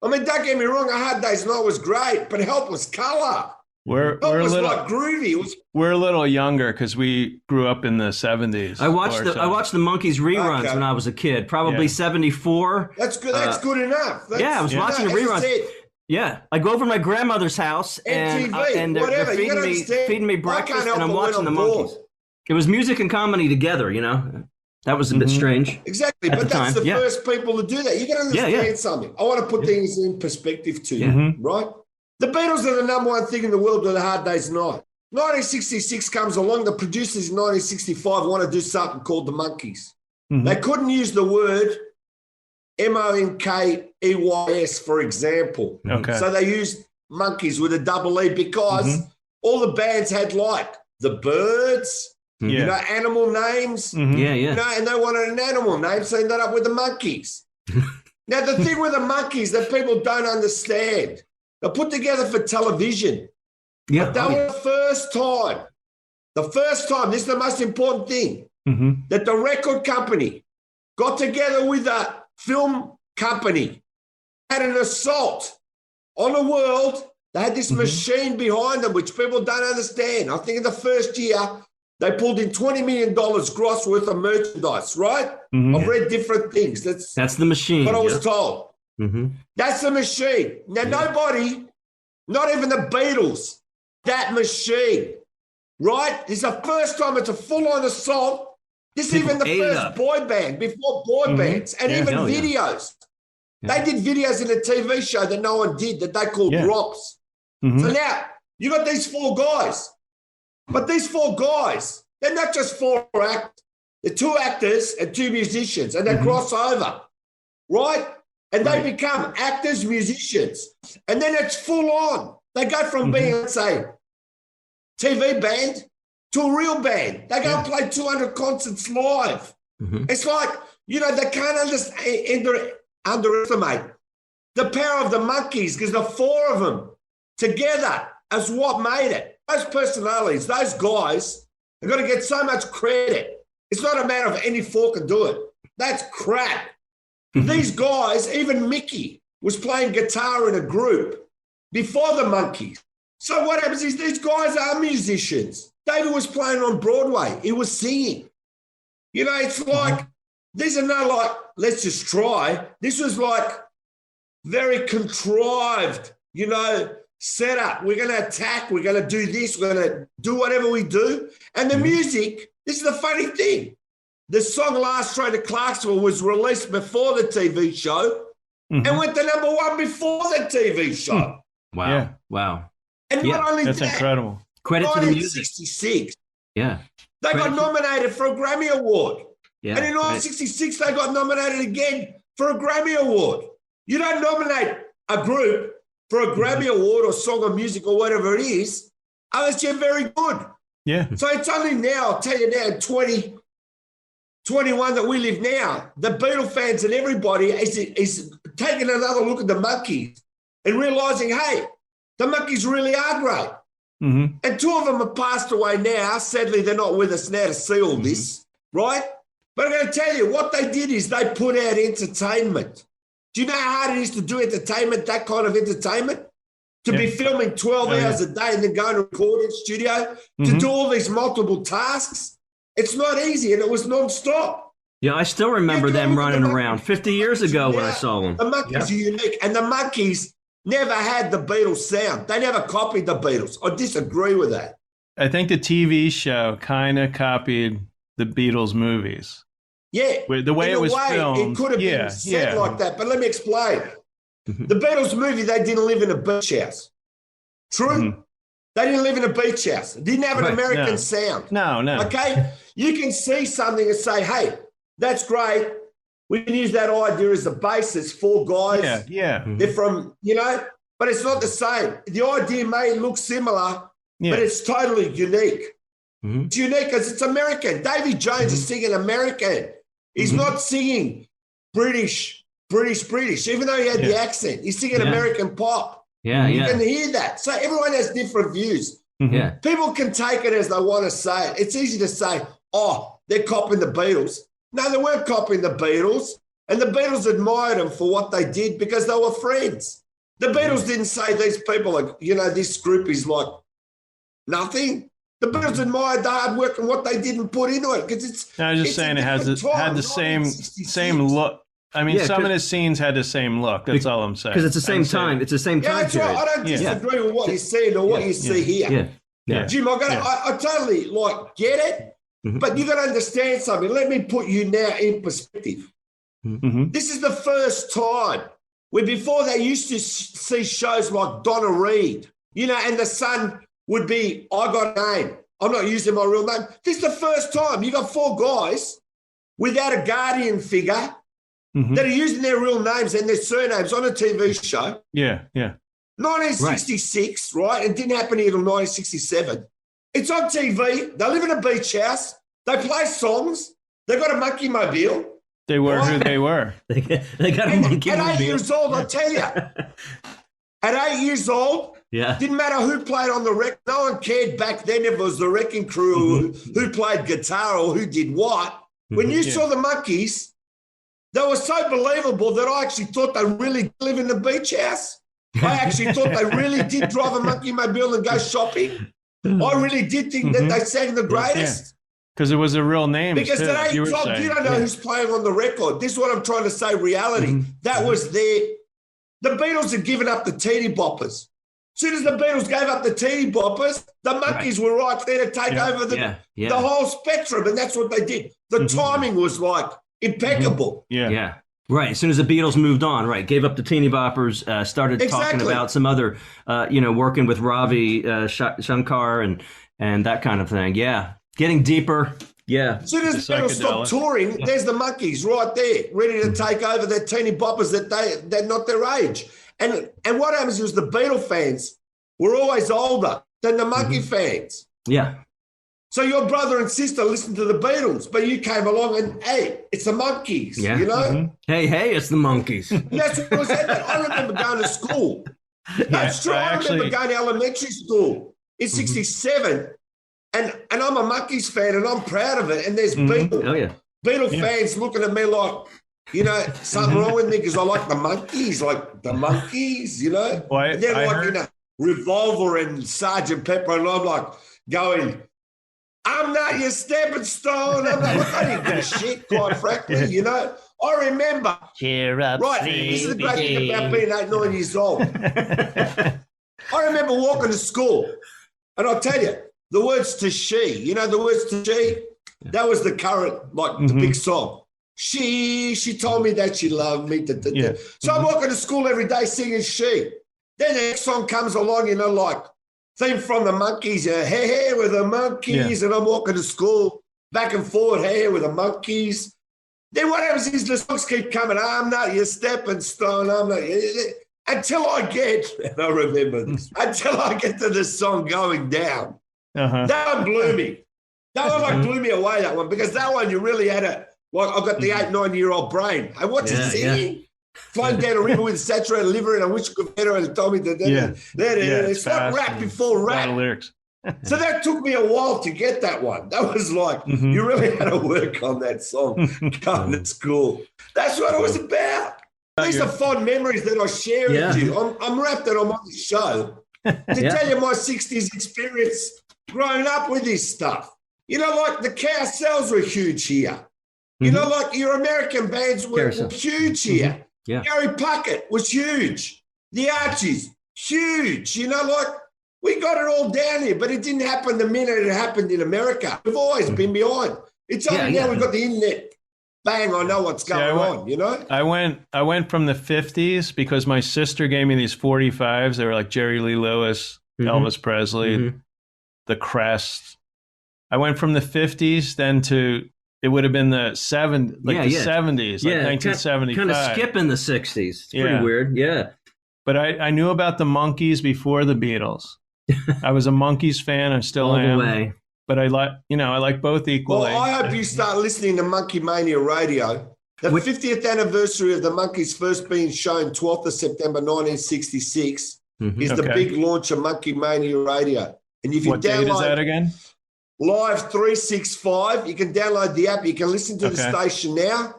I mean, don't get me wrong, A Hard Day's Night was great, but Help was colour. We're Help a was little like groovy. It was we're a little younger because we grew up in the 70s. I watched the Monkeys reruns when I was a kid, probably 74. That's good. That's good enough. I was watching the reruns. Yeah, I go over to my grandmother's house and they're whatever. feeding me breakfast and I'm watching the bored. Monkeys. It was music and comedy together, you know. That was a bit strange. Exactly, at but the that's time. the first people to do that. You got to understand something. I want to put things in perspective to you, right? The Beatles are the number one thing in the world with A Hard Day's Night. 1966 comes along. The producers in 1965 want to do something called the Monkeys. They couldn't use the word Monkeys, for example. Okay. So they used Monkeys with a double E because all the bands had like the Birds, you know, animal names. Yeah, yeah. You know, and they wanted an animal name, so they ended up with the Monkeys. Now, the thing with the Monkeys that people don't understand, they're put together for television. Yeah. But that was the first time, this is the most important thing, that the record company got together with a film company, had an assault on the world. They had this machine behind them, which people don't understand. I think in the first year, they pulled in $20 million gross worth of merchandise, right? I've read different things. That's the machine. What I was told. That's the machine. Now, nobody, not even the Beatles, that machine, right? This is the first time it's a full-on assault. This is even the first boy band before boy bands and even videos. They did videos in a TV show that no one did that they called drops. So now you got these 4 guys. But these 4 guys, they're not just 4 actors. They're 2 actors and 2 musicians, and they cross over, right? And they become actors, musicians. And then it's full on. They go from being, let's say, TV band to a real band. They go and play 200 concerts live. It's like, you know, they can't underestimate the power of the Monkeys because the 4 of them together is what made it. Those personalities, those guys are going to get so much credit. It's not a matter of any 4 can do it. That's crap. These guys, even Mickey, was playing guitar in a group before the Monkeys. So what happens is these guys are musicians. David was playing on Broadway. He was singing. You know, it's like, these are not like, let's just try. This was like very contrived, you know, setup. We're going to attack. We're going to do this. We're going to do whatever we do. And the music, this is the funny thing. The song Last Train to Clarksville was released before the TV show and went to number 1 before the TV show. Wow. Yeah. Wow. And not only that's that, incredible. Credit to the music. 1966. Yeah. They got nominated for a Grammy Award. Yeah. And in 1966, they got nominated again for a Grammy Award. You don't nominate a group for a Grammy Award or Song of Music or whatever it is unless you're very good. Yeah. So it's only now, I'll tell you now, 2021 that we live now, the Beatle fans and everybody is taking another look at the Monkees and realising, hey, the Monkees really are great. Mm-hmm. And two of them have passed away now. Sadly, they're not with us now to see all this, right? But I'm going to tell you, what they did is they put out entertainment. Do you know how hard it is to do entertainment, that kind of entertainment? To be filming 12 hours a day and then going to record in studio, to do all these multiple tasks. It's not easy, and it was non-stop. Yeah, I still remember them running around 50 years ago when I saw them. The Monkees are unique, and the Monkees never had the Beatles sound. They never copied the Beatles. I disagree with that. I think the TV show kind of copied the Beatles movies. Yeah. The way it was filmed. It could have been said like that, but let me explain. The Beatles movie, they didn't live in a beach house. True? They didn't live in a beach house. It didn't have an American sound. No. Okay? You can see something and say, hey, that's great. We can use that idea as the basis. 4 guys. Yeah. They're from, but it's not the same. The idea may look similar, but it's totally unique. It's unique because it's American. Davy Jones is singing American. He's not singing British, even though he had the accent. He's singing American pop. You can hear that. So everyone has different views. Yeah. People can take it as they want to say it. It's easy to say, oh, they're copying the Beatles. No, they weren't copying the Beatles. And the Beatles admired them for what they did because they were friends. The Beatles didn't say these people are, this group is like nothing. The Beatles admired the hard work and what they didn't put into it. Because I was just saying it had the same look. I mean, some of the scenes had the same look. That's all I'm saying. Because it's the same time. It's the same time that's right. I don't disagree with what you're saying or what you see here. Yeah. Jim, I totally get it, but you got to understand something. Let me put you now in perspective. This is the first time where before they used to see shows like Donna Reed, and the son would be, I got a name. I'm not using my real name. This is the first time you got 4 guys without a guardian figure that are using their real names and their surnames on a TV show. Yeah. 1966, right? It didn't happen here until 1967. It's on TV. They live in a beach house. They play songs. They got a monkey mobile. They were who they were. They got a monkey mobile. At 8 years old, I tell you. At 8 years old, didn't matter who played on the record. No one cared back then if it was the Wrecking Crew who played guitar or who did what. When you saw the Monkees, they were so believable that I actually thought they really live in the beach house. I actually thought they really did drive a monkey mobile and go shopping. I really did think that they sang the greatest. Because it was a real name. Because today, you don't know who's playing on the record. This is what I'm trying to say, reality. That was the Beatles had given up the teeny boppers. As soon as the Beatles gave up the teeny boppers, the Monkees were right there to take over the whole spectrum, and that's what they did. The timing was impeccable. Yeah. Right. As soon as the Beatles moved on, gave up the teeny boppers, started talking about some other, working with Ravi Shankar and that kind of thing. Yeah. Getting deeper. Yeah. As soon as the Beatles stopped touring, there's the Monkees right there, ready to take over their teeny boppers they're not their age. And what happens is the Beatle fans were always older than the Monkey fans. Yeah. So your brother and sister listened to the Beatles, but you came along and, hey, it's the Monkees, Hey, it's the Monkees. That's what I said. I remember going to school. That's true. I remember going to elementary school in 67, and I'm a Monkees fan, and I'm proud of it. And there's Beatle fans looking at me like, something wrong with me because I like the Monkees, Well, and they're Revolver and Sergeant Pepper, and I'm like going, I'm not your stepping stone. I didn't give a shit, quite frankly, I remember. Cheer up, this is the great thing about being 8, 9 years old. I remember walking to school, and I'll tell you, the words to she, the words to she, that was the current, the big song. She told me that she loved me. So I'm walking to school every day singing she. Then the next song comes along, theme from the Monkees, hey with the Monkees, and I'm walking to school back and forward, hey with the Monkees. Then what happens is the songs keep coming. I'm not your stepping stone. I'm not until I get, and I remember this, until I get to the song Going Down. That one blew me. That one blew me away, that one, because that one you really had I've got the 8-9-year-old brain. Hey, what's he singing? Yeah. Flying down a river with saturated liver and I wish I could better and told me that. It's like rap before rap. Lyrics. So that took me a while to get that one. That was like, you really had to work on that song going to school. That's what it was about. These are fond memories that I share with you. I'm wrapped that I'm on the show to tell you my 60s experience growing up with this stuff. You know, like the carousels were huge here. You know, like your American bands were huge here. Yeah. Gary Puckett was huge. The Archies, huge. You know, like we got it all down here, but it didn't happen the minute it happened in America. We've always been behind. It's only now we've got the internet. Bang, I know what's going on, you know? I went from the 50s because my sister gave me these 45s. They were like Jerry Lee Lewis, Elvis Presley, The Crest. I went from the 50s then to, it would have been the 70s, like 1975. Kind of skipping the 60s. It's pretty weird, But I knew about the Monkees before the Beatles. I was a Monkees fan. I still am. All the way. But I like both equally. Well, I hope you start listening to Monkey Mania Radio. The 50th anniversary of the Monkees first being shown 12th of September 1966 is the big launch of Monkey Mania Radio. And if you what date is that again? Live 365. You can download the app. You can listen to the station now.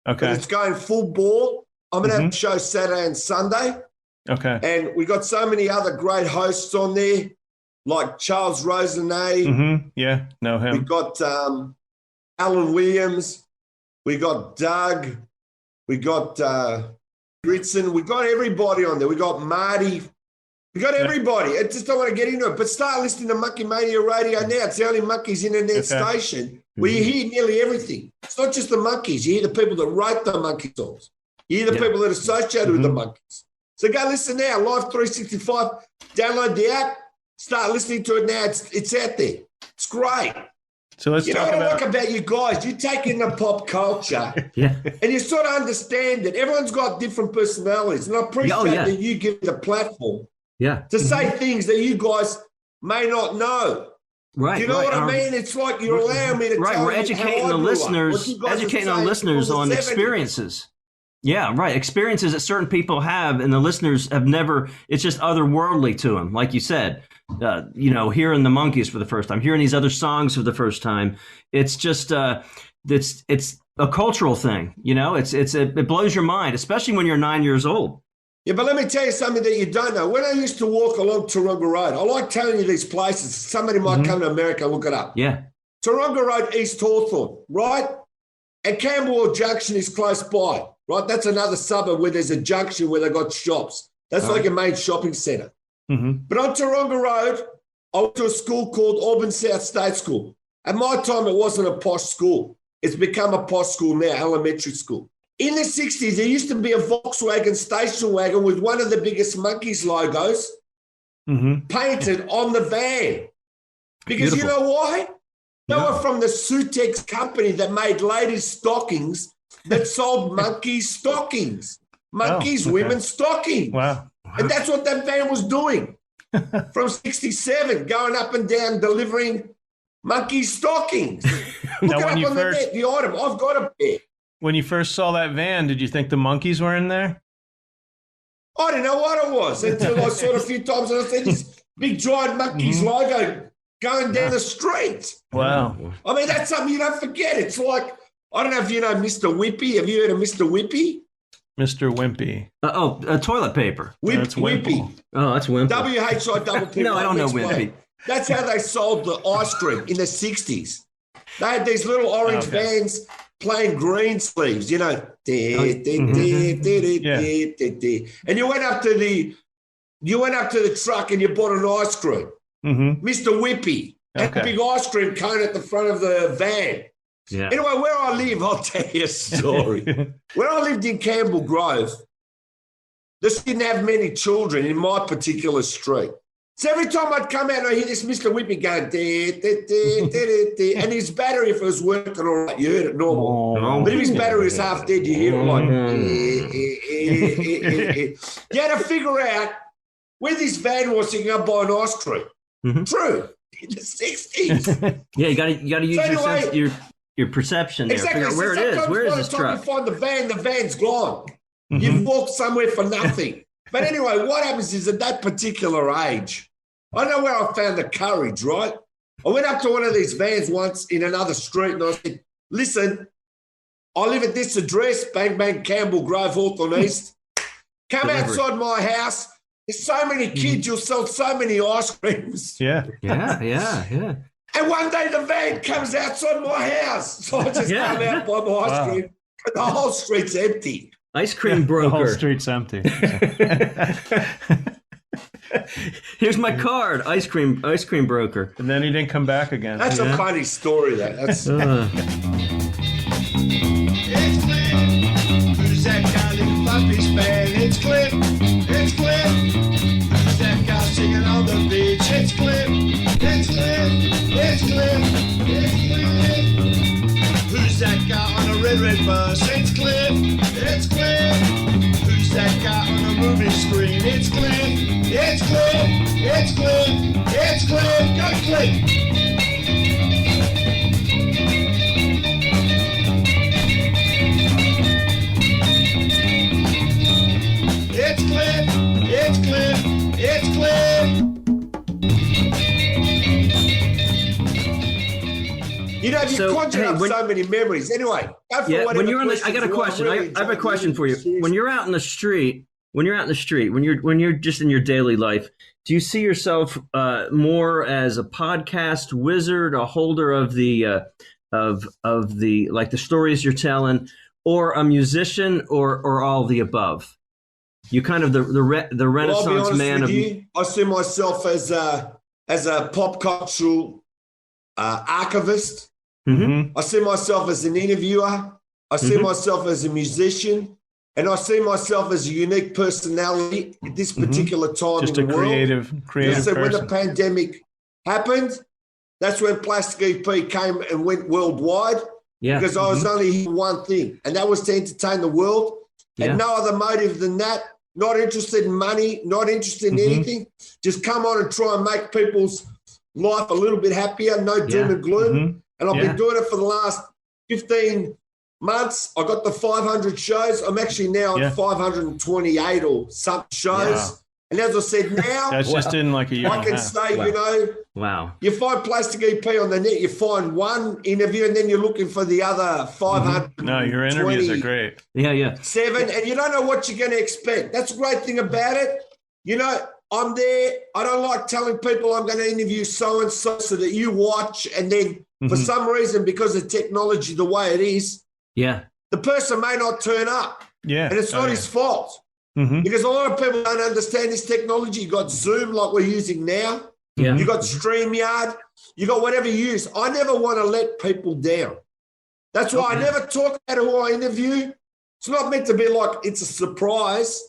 Okay. It's going full ball. I'm going to have a show Saturday and Sunday. Okay. And we got so many other great hosts on there, like Charles Rosenet. Yeah, know him. We got Alan Williams. We got Doug. We got Ritson. We got everybody on there. We got Marty. We got everybody. I just don't want to get into it, but start listening to Monkey Mania Radio now. It's the only Monkeys internet station where you hear nearly everything. It's not just the Monkeys. You hear the people that write the Monkey songs. You hear the people that are associated with the Monkeys. So go listen now, Live 365. Download the app. Start listening to it now. It's out there. It's great. So let's talk about... You know what I like about you guys? You take in the pop culture and you sort of understand that everyone's got different personalities. And I appreciate that you give the platform to say things that you guys may not know. Right. You know what I mean? It's like you're allowing me to tell we're educating the listeners, on experiences. Yeah, right. Experiences that certain people have and the listeners have never, it's just otherworldly to them. Like you said, hearing the Monkees for the first time, hearing these other songs for the first time. It's just, it's a cultural thing. You know, it blows your mind, especially when you're 9 years old. Yeah, but let me tell you something that you don't know. When I used to walk along Taronga Road, I like telling you these places. Somebody might come to America and look it up. Yeah. Taronga Road, East Hawthorne, right? And Camberwell Junction is close by, right? That's another suburb where there's a junction where they've got shops. That's like a main shopping centre. But on Taronga Road, I went to a school called Auburn South State School. At my time, it wasn't a posh school. It's become a posh school now, elementary school. In the 60s, there used to be a Volkswagen station wagon with one of the biggest Monkees logos painted on the van. Because you know why? They were from the Sutex company that made ladies' stockings that sold Monkees stockings. Monkees women's stockings. Wow. And that's what that van was doing from 67, going up and down, delivering Monkees stockings. Look it up on the net, the item. I've got a pair. When you first saw that van, did you think the Monkees were in there? I didn't know what it was until I saw it a few times and I said this big giant Monkees logo going down the street. Wow. I mean, that's something you don't forget. It's like, I don't know if you know Mr. Whippy. Have you heard of Mr. Whippy? Mr. Wimpy. Toilet paper. That's Wimpy. Oh, that's Wimpy. W-H-I-P-P. No, I don't know Wimpy. That's how they sold the ice cream in the 60s. They had these little orange vans playing green sleeves, you know. And you went up to the truck and you bought an ice cream. Mr. Whippy had a big ice cream cone at the front of the van. Yeah. Anyway, where I live, I'll tell you a story. When I lived in Campbell Grove, this didn't have many children in my particular street. So every time I'd come out and I hear this Mr. Whippy going, and his battery, if it was working all right, you heard it normal. But if his battery was half dead, you hear it like, you had to figure out where this van was so you can go buy an ice cream. True. In the 60s. Yeah, you gotta use your perception there. Exactly. Figure out where it is. Where is this truck? You find the van's gone. You've walked somewhere for nothing. But anyway, what happens is at that particular age, I know where I found the courage, right? I went up to one of these vans once in another street and I said, listen, I live at this address, bang, bang, Campbell Grove, Hawthorne East. Come outside my house. There's so many kids, you'll sell so many ice creams. Yeah. And one day the van comes outside my house. So I just come out, buy my ice cream. But the whole street's empty. Ice cream broker. The whole street's empty. Here's my card, ice cream broker. And then he didn't come back again. That's a funny story, that. That's. It's Cliff. Who's that guy in the puppy span? It's Cliff. It's Cliff. Who's that guy singing on the beach? It's Cliff. It's Cliff. It's Cliff. It's Cliff. Who's that guy on a red bus? It's Cliff. It's Cliff. Who's that guy on a movie screen? It's Cliff. It's Cliff. It's Cliff. It's Cliff. Go Cliff. It's Cliff. It's Cliff. It's Cliff. You know, you conjure up so many memories. Anyway, when you're on the, I got a question. I have a question for you. When you're out in the street, when you're just in your daily life, do you see yourself more as a podcast wizard, a holder of the like the stories you're telling, or a musician, or all the above? You kind of the Renaissance man. I see myself as a pop cultural archivist. Mm-hmm. I see myself as an interviewer. I see myself as a musician, and I see myself as a unique personality at this particular time Just in the a creative so person. when the pandemic happened, that's when Plastic EP came and went worldwide. Yeah. Because I was only here for one thing, and that was to entertain the world. And no other motive than that. Not interested in money, not interested in anything. Just come on and try and make people's life a little bit happier, no doom and gloom. And I've been doing it for the last 15 months. I got the 500 shows. I'm actually now at 528 or some shows. Wow. And as I said, now That's just in like a year. I can say, you know, you find Plastic EP on the net, you find one interview, and then you're looking for the other 500. No, your interviews are great. Yeah. 7, and you don't know what you're going to expect. That's the great thing about it. You know, I'm there. I don't like telling people I'm going to interview so-and-so so that you watch, and then for some reason, because of technology the way it is, the person may not turn up. Yeah. And it's not his fault. Because a lot of people don't understand this technology. You got Zoom like we're using now. You got StreamYard. You got whatever you use. I never want to let people down. That's why I never talk about who I interview. It's not meant to be like it's a surprise,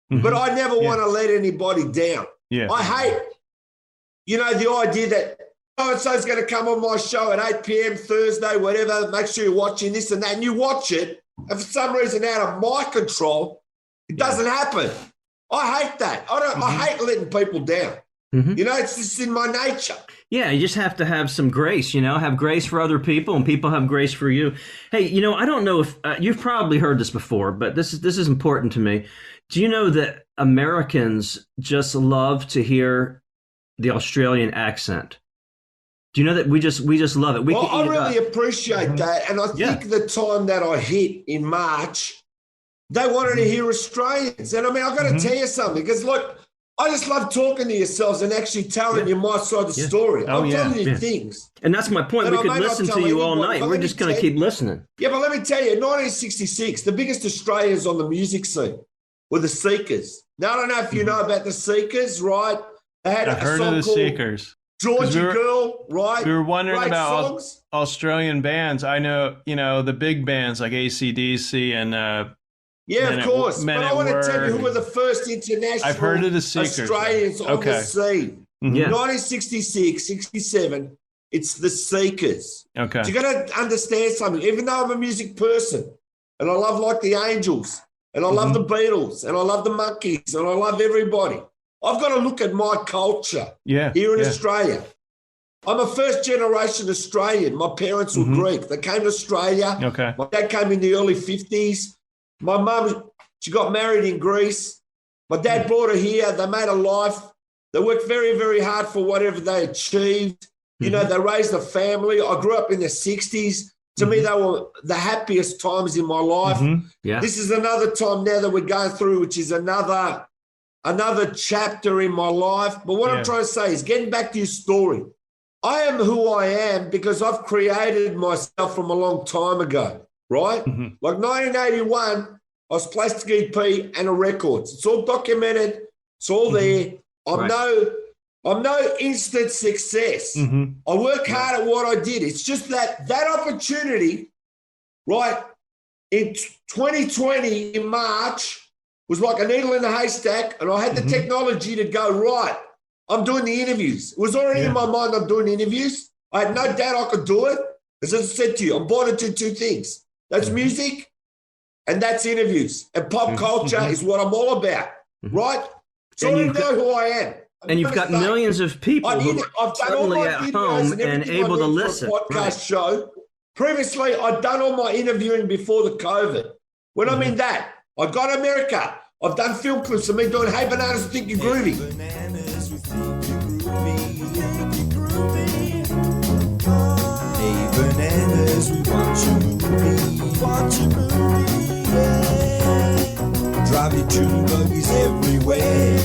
but I never want to let anybody down. I hate, you know, the idea that so-and-so's going to come on my show at 8 p.m. Thursday, whatever. Make sure you're watching this and that. And you watch it, and for some reason out of my control, it doesn't happen. I hate that. I hate letting people down. You know, it's just in my nature. Yeah, you just have to have some grace, you know, have grace for other people, and people have grace for you. Hey, you know, I don't know if you've probably heard this before, but this is important to me. Do you know that Americans just love to hear the Australian accent? Do you know that we just love it? I really appreciate that, and I think the time that I hit in March, they wanted to hear Australians. And I mean, I've got to tell you something, because look, I just love talking to yourselves and actually telling you my side of the story. I'm telling you things. And that's my point. We could listen to you all night. We're just going to keep listening. Yeah, but let me tell you, in 1966, the biggest Australians on the music scene were the Seekers. Now, I don't know if you know about the Seekers, right? They had I've heard of the Seekers. Georgie Girl, right? We were wondering Great about songs. Australian bands. I know, you know, the big bands like AC/DC and yeah, of course. But I want to tell you who were the first international I've heard of the Seekers, Australians on the scene. Yeah. 1966, 67, it's the Seekers. Okay. So you got to understand something. Even though I'm a music person and I love like the Angels and I love the Beatles and I love the Monkees and I love everybody, I've got to look at my culture here in Australia. I'm a first-generation Australian. My parents were Greek. They came to Australia. Okay. My dad came in the early 50s. My mum, she got married in Greece. My dad brought her here. They made a life. They worked very, very hard for whatever they achieved. You know, they raised a family. I grew up in the 60s. To me, they were the happiest times in my life. Yeah. This is another time now that we're going through, which is another chapter in my life. But what I'm trying to say is, getting back to your story, I am who I am because I've created myself from a long time ago, right? Like 1981, I was Plastic EP and a records. It's all documented. It's all there. I'm no instant success. I work hard at what I did. It's just that opportunity, right, in 2020 in March was like a needle in a haystack, and I had the technology to go, right, I'm doing the interviews. It was already in my mind I'm doing interviews. I had no doubt I could do it. As I said to you, I'm born to do two things. That's music and that's interviews. And pop culture is what I'm all about, right? So I know who I am. And you've got millions of people who are suddenly at home and able to listen. Podcast show. Previously, I'd done all my interviewing before the COVID. When I mean that, I got America. I've done film clips of me doing Hey Bananas, We Think You're Groovy. Bananas, we think you're groovy. Hey bananas, we watch a movie. Yeah. Drive your two buggies everywhere,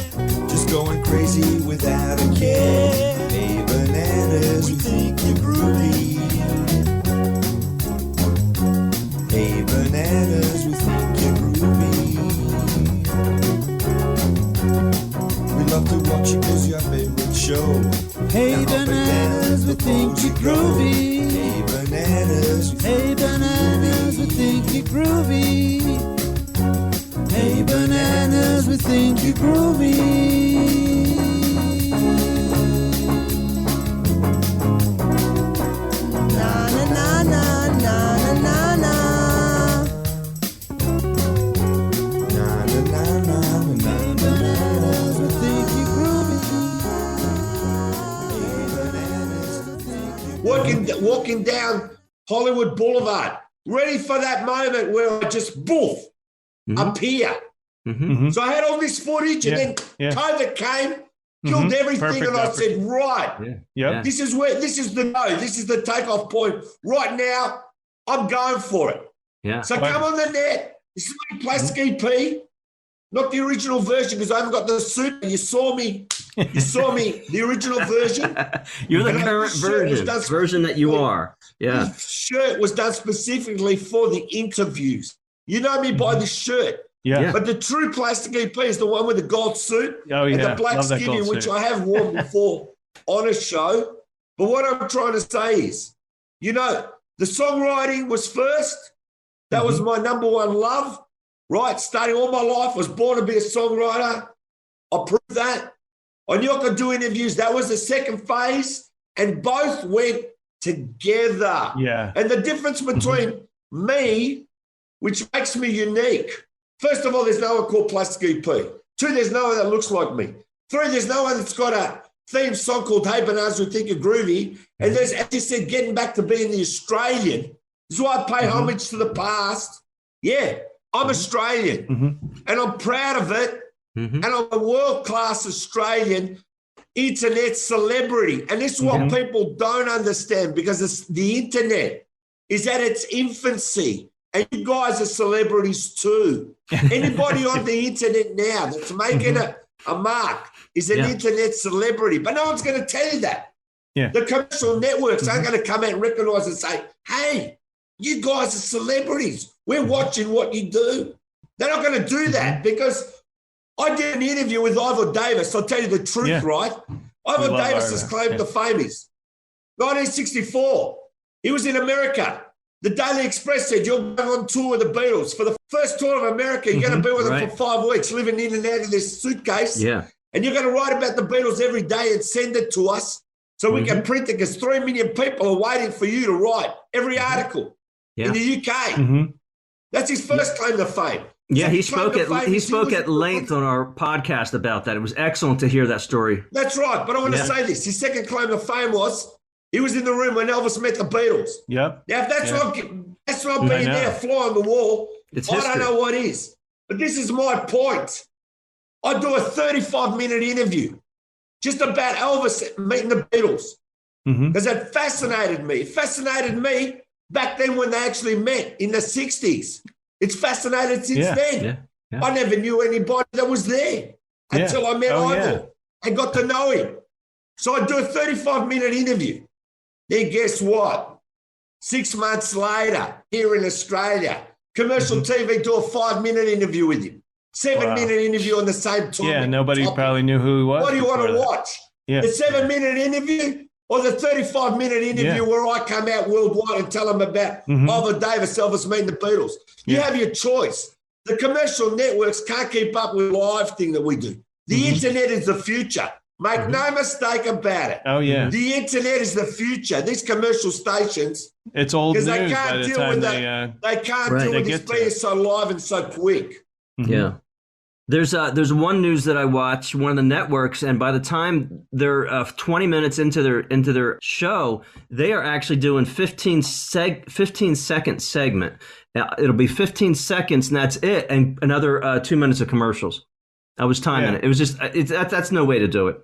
just going crazy without a care. Hey bananas, we think you're groovy. Hey bananas, we think you're groovy. We love to watch you 'cause your favorite show. Hey bananas, we think you're groovy. Hey bananas, we think you're groovy. Hey bananas, we think you're groovy. Na na na na na na na. Na na na na na. Hey bananas, we think you're groovy. Hey bananas, we think you're groovy. Walking down Hollywood Boulevard, ready for that moment where I just boof, appear. So I had all this footage, and then COVID came, killed everything, Perfect and I said, right, this is the takeoff point. Right now, I'm going for it. Yeah. So come on the net. This is my Plastic EP, not the original version because I haven't got the suit. You saw me, the original version. You're the current version that you are. Yeah. The shirt was done specifically for the interviews. You know me by the shirt. Yeah. But the true Plastic EP is the one with the gold suit and the black skinny, which I have worn before on a show. But what I'm trying to say is, you know, the songwriting was first. That was my number one love, right? Starting all my life, I was born to be a songwriter. I proved that. I knew I could do interviews. That was the second phase, and both went together. Yeah. And the difference between me, which makes me unique, first of all, there's no one called Plastic EP. Two, there's no one that looks like me. Three, there's no one that's got a theme song called Hey Bananas, We Think You're Groovy. And there's, as you said, getting back to being the Australian. This is why I pay homage to the past. Yeah, I'm Australian, and I'm proud of it. And I'm a world-class Australian internet celebrity. And this is what people don't understand, because the internet is at its infancy. And you guys are celebrities too. Anybody on the internet now that's making a mark is an internet celebrity. But no one's going to tell you that. Yeah. The commercial networks aren't going to come out and recognize and say, hey, you guys are celebrities. We're watching what you do. They're not going to do that because I did an interview with Ivor Davis. I'll tell you the truth, right? Ivor Davis' claim to fame is 1964. He was in America. The Daily Express said, you're going on tour with the Beatles. For the first tour of America, you're going to be with them for 5 weeks, living in and out of this suitcase. Yeah. And you're going to write about the Beatles every day and send it to us so we can print it, because 3 million people are waiting for you to write every article in the UK. That's his first claim to fame. Yeah, he spoke at length on our podcast about that. It was excellent to hear that story. That's right. But I want to say this. His second claim to fame was he was in the room when Elvis met the Beatles. Yep. Now, if that's not being there, fly on the wall, I don't know what is. But this is my point. I do a 35-minute interview just about Elvis meeting the Beatles because it fascinated me. It fascinated me back then when they actually met in the 60s. It's fascinated since then. Yeah. I never knew anybody that was there until I met Ivor and got to know him. So I do a 35-minute interview. Then guess what? 6 months later, here in Australia, commercial TV do a 5-minute interview with him. 7-minute interview on the same topic. Yeah, nobody probably knew who he was. What do you want to watch? Yeah. The 7-minute interview or the 35-minute interview where I come out worldwide and tell them about Ivor Davis, Elvis meeting the Beatles? You have your choice. The commercial networks can't keep up with the live thing that we do. The internet is the future. Make no mistake about it. Oh, yeah. The internet is the future. These commercial stations, it's old news they can't by the deal time with they can't deal with this being so live and so quick. Yeah. There's one news that I watch, one of the networks, and by the time they're 20 minutes into their show, they are actually doing 15-second segment. Now, it'll be 15 seconds, and that's it, and another 2 minutes of commercials. I was timing it. It was just that's no way to do it.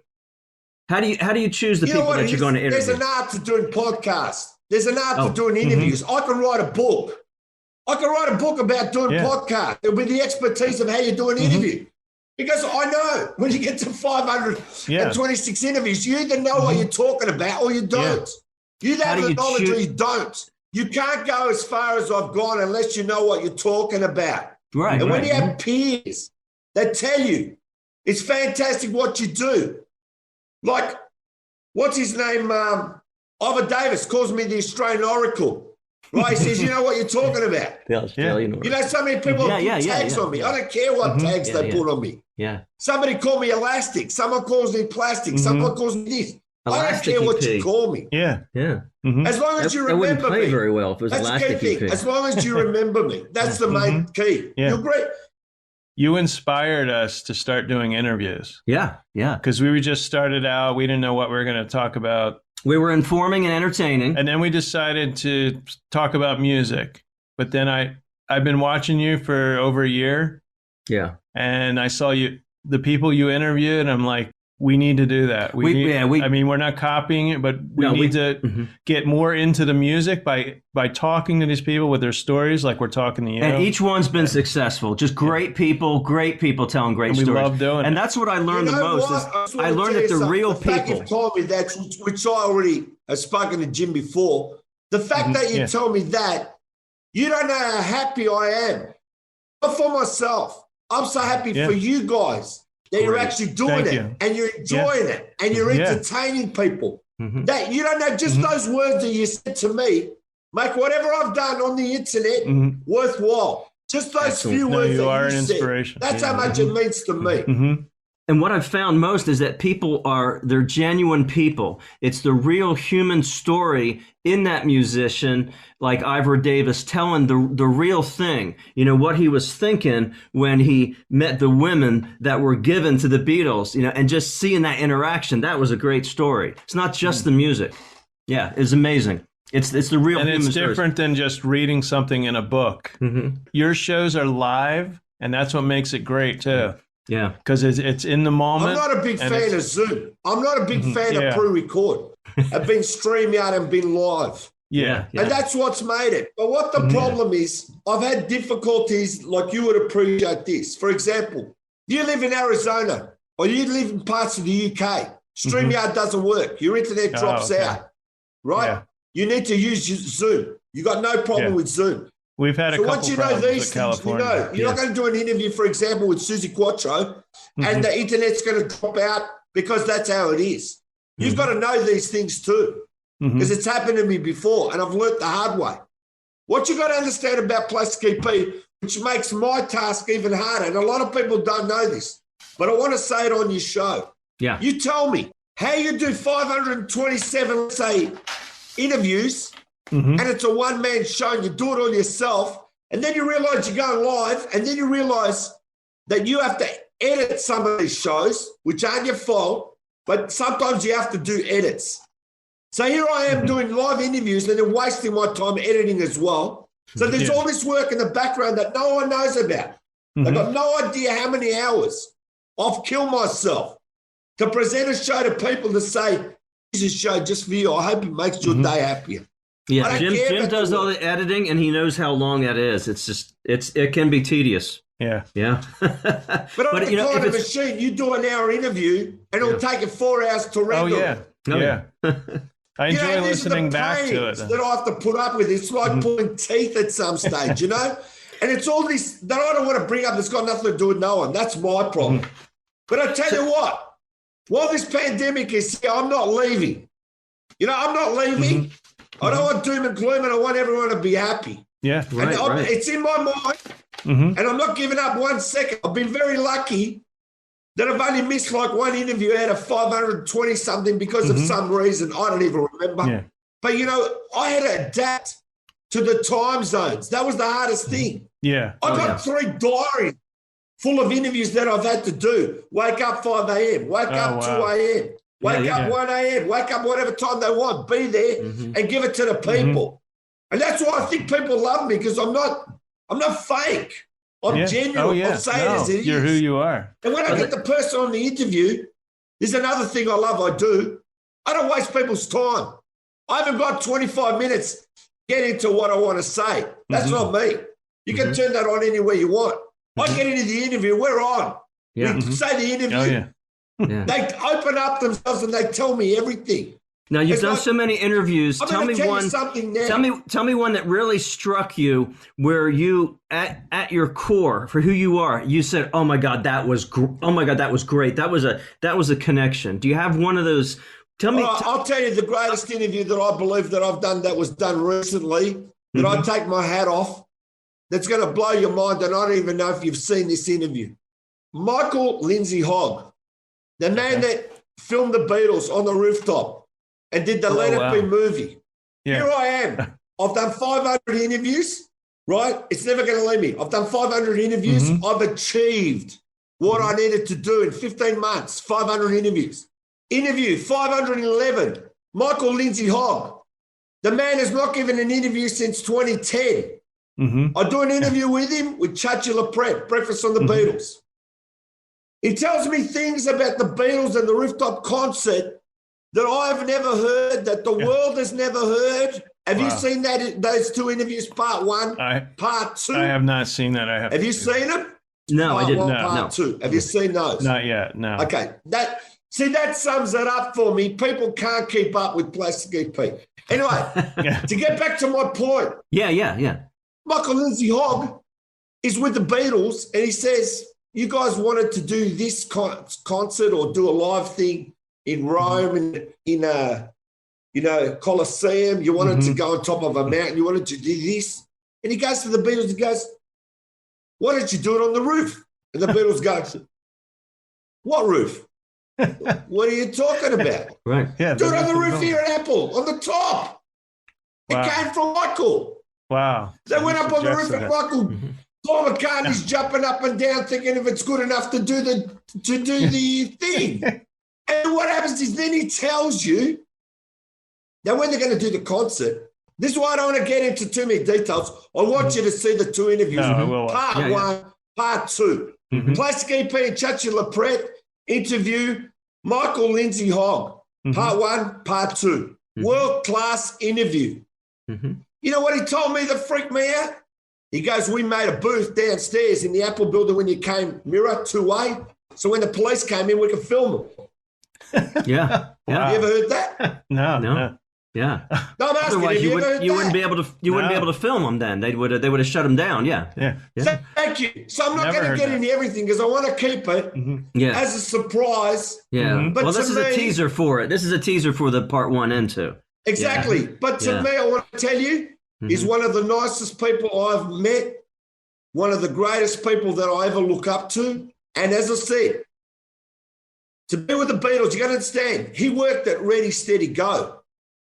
How do you choose the people that you're going to interview? There's an art to doing podcasts. There's an art to doing interviews. I can write a book. I can write a book about doing podcasts. It'll be the expertise of how you do an interview. Because I know when you get to 526 interviews, you either know what you're talking about or you don't. You either have the knowledge or you don't. You can't go as far as I've gone unless you know what you're talking about. Right. And when you have peers that tell you it's fantastic what you do, like, what's his name? Ivor Davis calls me the Australian Oracle. Right, he says, you know what you're talking about. The Australian Oracle. You know, so many people put tags on me. I don't care what tags they put on me. Yeah. Somebody called me elastic. Someone calls me plastic. Someone calls me this. I don't care what you call me. Yeah. Yeah. As long as you remember me. That wouldn't play very well if it was that's elastic. The key thing. As long as you remember me. That's the main key. Yeah. You're great. You inspired us to start doing interviews. Yeah. Yeah. Because we just started out. We didn't know what we were going to talk about. We were informing and entertaining. And then we decided to talk about music. But then I've been watching you for over a year. Yeah. And I saw the people you interviewed, and I'm like, we need to do that. I mean, we're not copying it, but we need to get more into the music by talking to these people with their stories, like we're talking to you. And each one's been successful. Just great people telling great stories. We love doing and it. that's what I learned the most. I learned that the real people. The fact you've told me that, which I already have spoken to Jim before, the fact that you told me that, you don't know how happy I am. Not for myself. I'm so happy for you guys. That you're actually doing and you're enjoying it and you're entertaining people. That you don't know, just those words that you said to me make whatever I've done on the internet worthwhile. Just those few words you that are you an said. inspiration. That's how much it means to me. And what I've found most is that they're genuine people. It's the real human story in that musician, like Ivor Davis, telling the real thing, what he was thinking when he met the women that were given to the Beatles, and just seeing that interaction. That was a great story. It's not just the music. Yeah, it's amazing. It's the real and human it's different than just reading something in a book. Your shows are live, and that's what makes it great, too. Yeah, because it's in the moment. I'm not a big fan of Zoom. I'm not a big fan of pre-record. I've been StreamYard and been live. Yeah. And that's what's made it. But what the problem is, I've had difficulties like you would appreciate this. For example, you live in Arizona or you live in parts of the UK. StreamYard doesn't work. Your internet drops out, right? Yeah. You need to use Zoom. You got no problem with Zoom. We've had a couple once you know these things, you're not going to do an interview, for example, with Susie Quattro, and the internet's going to drop out because that's how it is. You've got to know these things too, because it's happened to me before, and I've learnt the hard way. What you've got to understand about Plastic EP, which makes my task even harder, and a lot of people don't know this. but I want to say it on your show. Yeah. You tell me how you do 527, let's say, interviews, and it's a one-man show and you do it all yourself, and then you realize you're going live, and then you realize that you have to edit some of these shows, which aren't your fault, but sometimes you have to do edits. So here I am doing live interviews and then wasting my time editing as well. So there's all this work in the background that no one knows about. I've got no idea how many hours I've killed myself to present a show to people to say, this is a show just for you. I hope it makes your day happier. Yeah, Jim does all the editing, and he knows how long that is. It's just it can be tedious. Yeah. But on the kind of machine, you do an hour interview, and it'll take you 4 hours to render. I enjoy listening back to it. That I have to put up with. It's like pulling teeth at some stage, And it's all this that I don't want to bring up that's got nothing to do with no one. That's my problem. But I tell you what, while this pandemic is here, I'm not leaving. I'm not leaving. I don't want doom and gloom, and I want everyone to be happy. Yeah, right. It's in my mind, and I'm not giving up 1 second. I've been very lucky that I've only missed like one interview out of 520 something because of some reason. I don't even remember. Yeah. But, I had to adapt to the time zones. That was the hardest thing. Yeah. I got 3 diaries full of interviews that I've had to do. Wake up 5 a.m., wake up 2 a.m., wake up 1 a.m., wake up whatever time they want, be there and give it to the people. And that's why I think people love me, because I'm not fake. I'm genuine. I'll say it as it is. You're who you are. And when I get the person on the interview, there's another thing I do. I don't waste people's time. I haven't got 25 minutes get into what I want to say. That's not me. You can turn that on anywhere you want. I get into the interview, we're on. We say the interview. They open up themselves and they tell me everything. Now, you've done so many interviews. Tell me something now. Tell me one that really struck you, where you, at your core, for who you are, you said, "Oh my God, that was great. That was a connection." Do you have one of those? Tell me. I'll tell you the greatest interview that I believe that I've done, that was done recently, that I take my hat off. That's going to blow your mind, and I don't even know if you've seen this interview. Michael Lindsay Hogg, the man that filmed the Beatles on the rooftop and did the Let It Be movie. Yeah. Here I am. I've done 500 interviews, right? It's never going to leave me. I've done 500 interviews. I've achieved what I needed to do in 15 months, 500 interviews. Interview 511, Michael Lindsay Hogg. The man has not given an interview since 2010. I do an interview with him with Chachi LaPret, Breakfast on the Beatles. He tells me things about the Beatles and the rooftop concert that I've never heard, that the world has never heard. Have you seen those 2 interviews, part 1, part 2? I have not seen that. Have you seen them? No, I didn't. Part 2. Have you seen those? Not yet, no. Okay, that sums it up for me. People can't keep up with Plastic EP. Anyway, to get back to my point. Yeah. Michael Lindsay Hogg is with the Beatles, and he says, you guys wanted to do this concert or do a live thing in Rome and in a Colosseum. You wanted to go on top of a mountain. You wanted to do this. And he goes to the Beatles and goes, why don't you do it on the roof? And the Beatles go, what roof? What are you talking about? Right. Yeah, do it on the roof here at Apple, on the top. It came from Michael. Wow. They went up on the roof and Michael Paul McCartney's jumping up and down thinking if it's good enough to do the thing. And what happens is then he tells you that when they're going to do the concert, this is why I don't want to get into too many details. I want you to see the 2 interviews. Part 1, part 2. Plastic EP and Chachi LaPret interview Michael Lindsay Hogg. Part 1, part 2. World-class interview. You know what he told me that freaked me out? He goes, we made a booth downstairs in the Apple building when you came, mirror, 2-way. So when the police came in, we could film them. Yeah. You ever heard that? No. Yeah. No, I'm asking. Otherwise, you wouldn't be able to film them. Then they would have shut them down. Yeah. So, thank you. So I'm not going to get into everything because I want to keep it as a surprise. Yeah. But this is a teaser for it. This is a teaser for the part 1 and 2. Exactly. Yeah. But to me, I want to tell you, he's one of the nicest people I've met, one of the greatest people that I ever look up to. And as I said, To be with the Beatles, you got to understand, he worked at Ready, Steady, Go.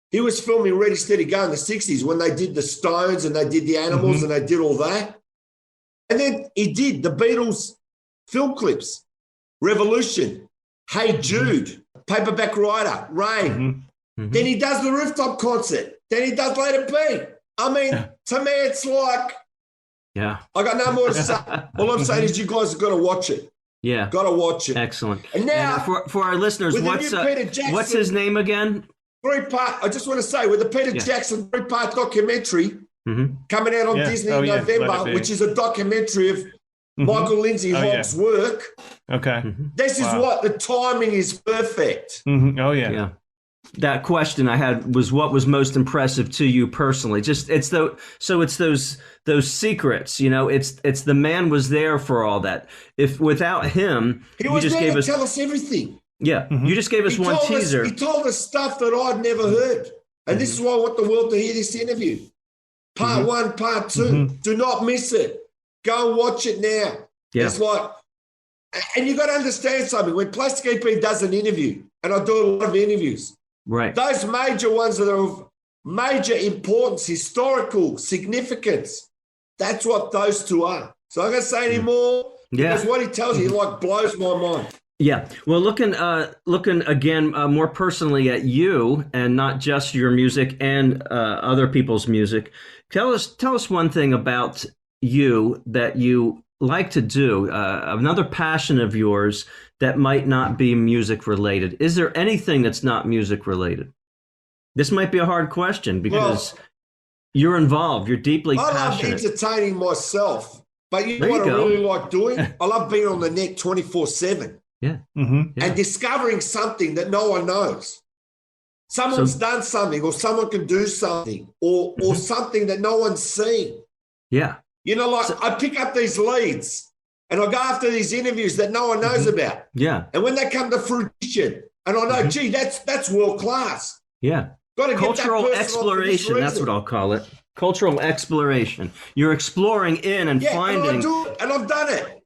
He was filming Ready, Steady, Go in the 60s when they did the Stones and they did the Animals and they did all that. And then he did the Beatles film clips, Revolution, Hey Jude, Paperback Writer, Rain. Then he does the rooftop concert. Then he does Let It Be. I mean, to me, it's like, I got no more to say. All I'm saying is you guys have got to watch it. Yeah. Got to watch it. Excellent. And now, for our listeners, what's his name again? 3-part, I just want to say, with the Peter Jackson 3-part documentary coming out on Disney in November, which is a documentary of Michael Lindsay Hogg's work. Okay. This is what the timing is perfect. Oh, yeah. That question I had was, what was most impressive to you personally? It's those secrets, you know. It's the man was there for all that. If without him, he was just there to tell us everything. Yeah, you just gave us one teaser. He told us stuff that I'd never heard, and this is why I want the world to hear this interview. Part 1, part 2. Do not miss it. Go and watch it now. Yeah. It's like, and you got to understand something. When Plastic EP does an interview, and I do a lot of interviews. Right. Those major ones that are of major importance, historical significance, that's what those two are. So I'm going to say any more because what he tells you blows my mind. Yeah. Well, looking again more personally at you and not just your music and other people's music, tell us one thing about you that you like to do, another passion of yours that might not be music related. Is there anything that's not music related? This might be a hard question because you're involved. You're deeply passionate. I love entertaining myself, but you know what I really like doing? I love being on the net 24/7. Yeah. And discovering something that no one knows. Someone's done something, or someone can do something, or something that no one's seen. Yeah. You know, I pick up these leads and I go after these interviews that no one knows about. Yeah. And when they come to fruition, and I know, gee, that's world class. Yeah. Cultural exploration, that's what I'll call it. Cultural exploration. You're exploring in and finding. And I do it, and I've done it.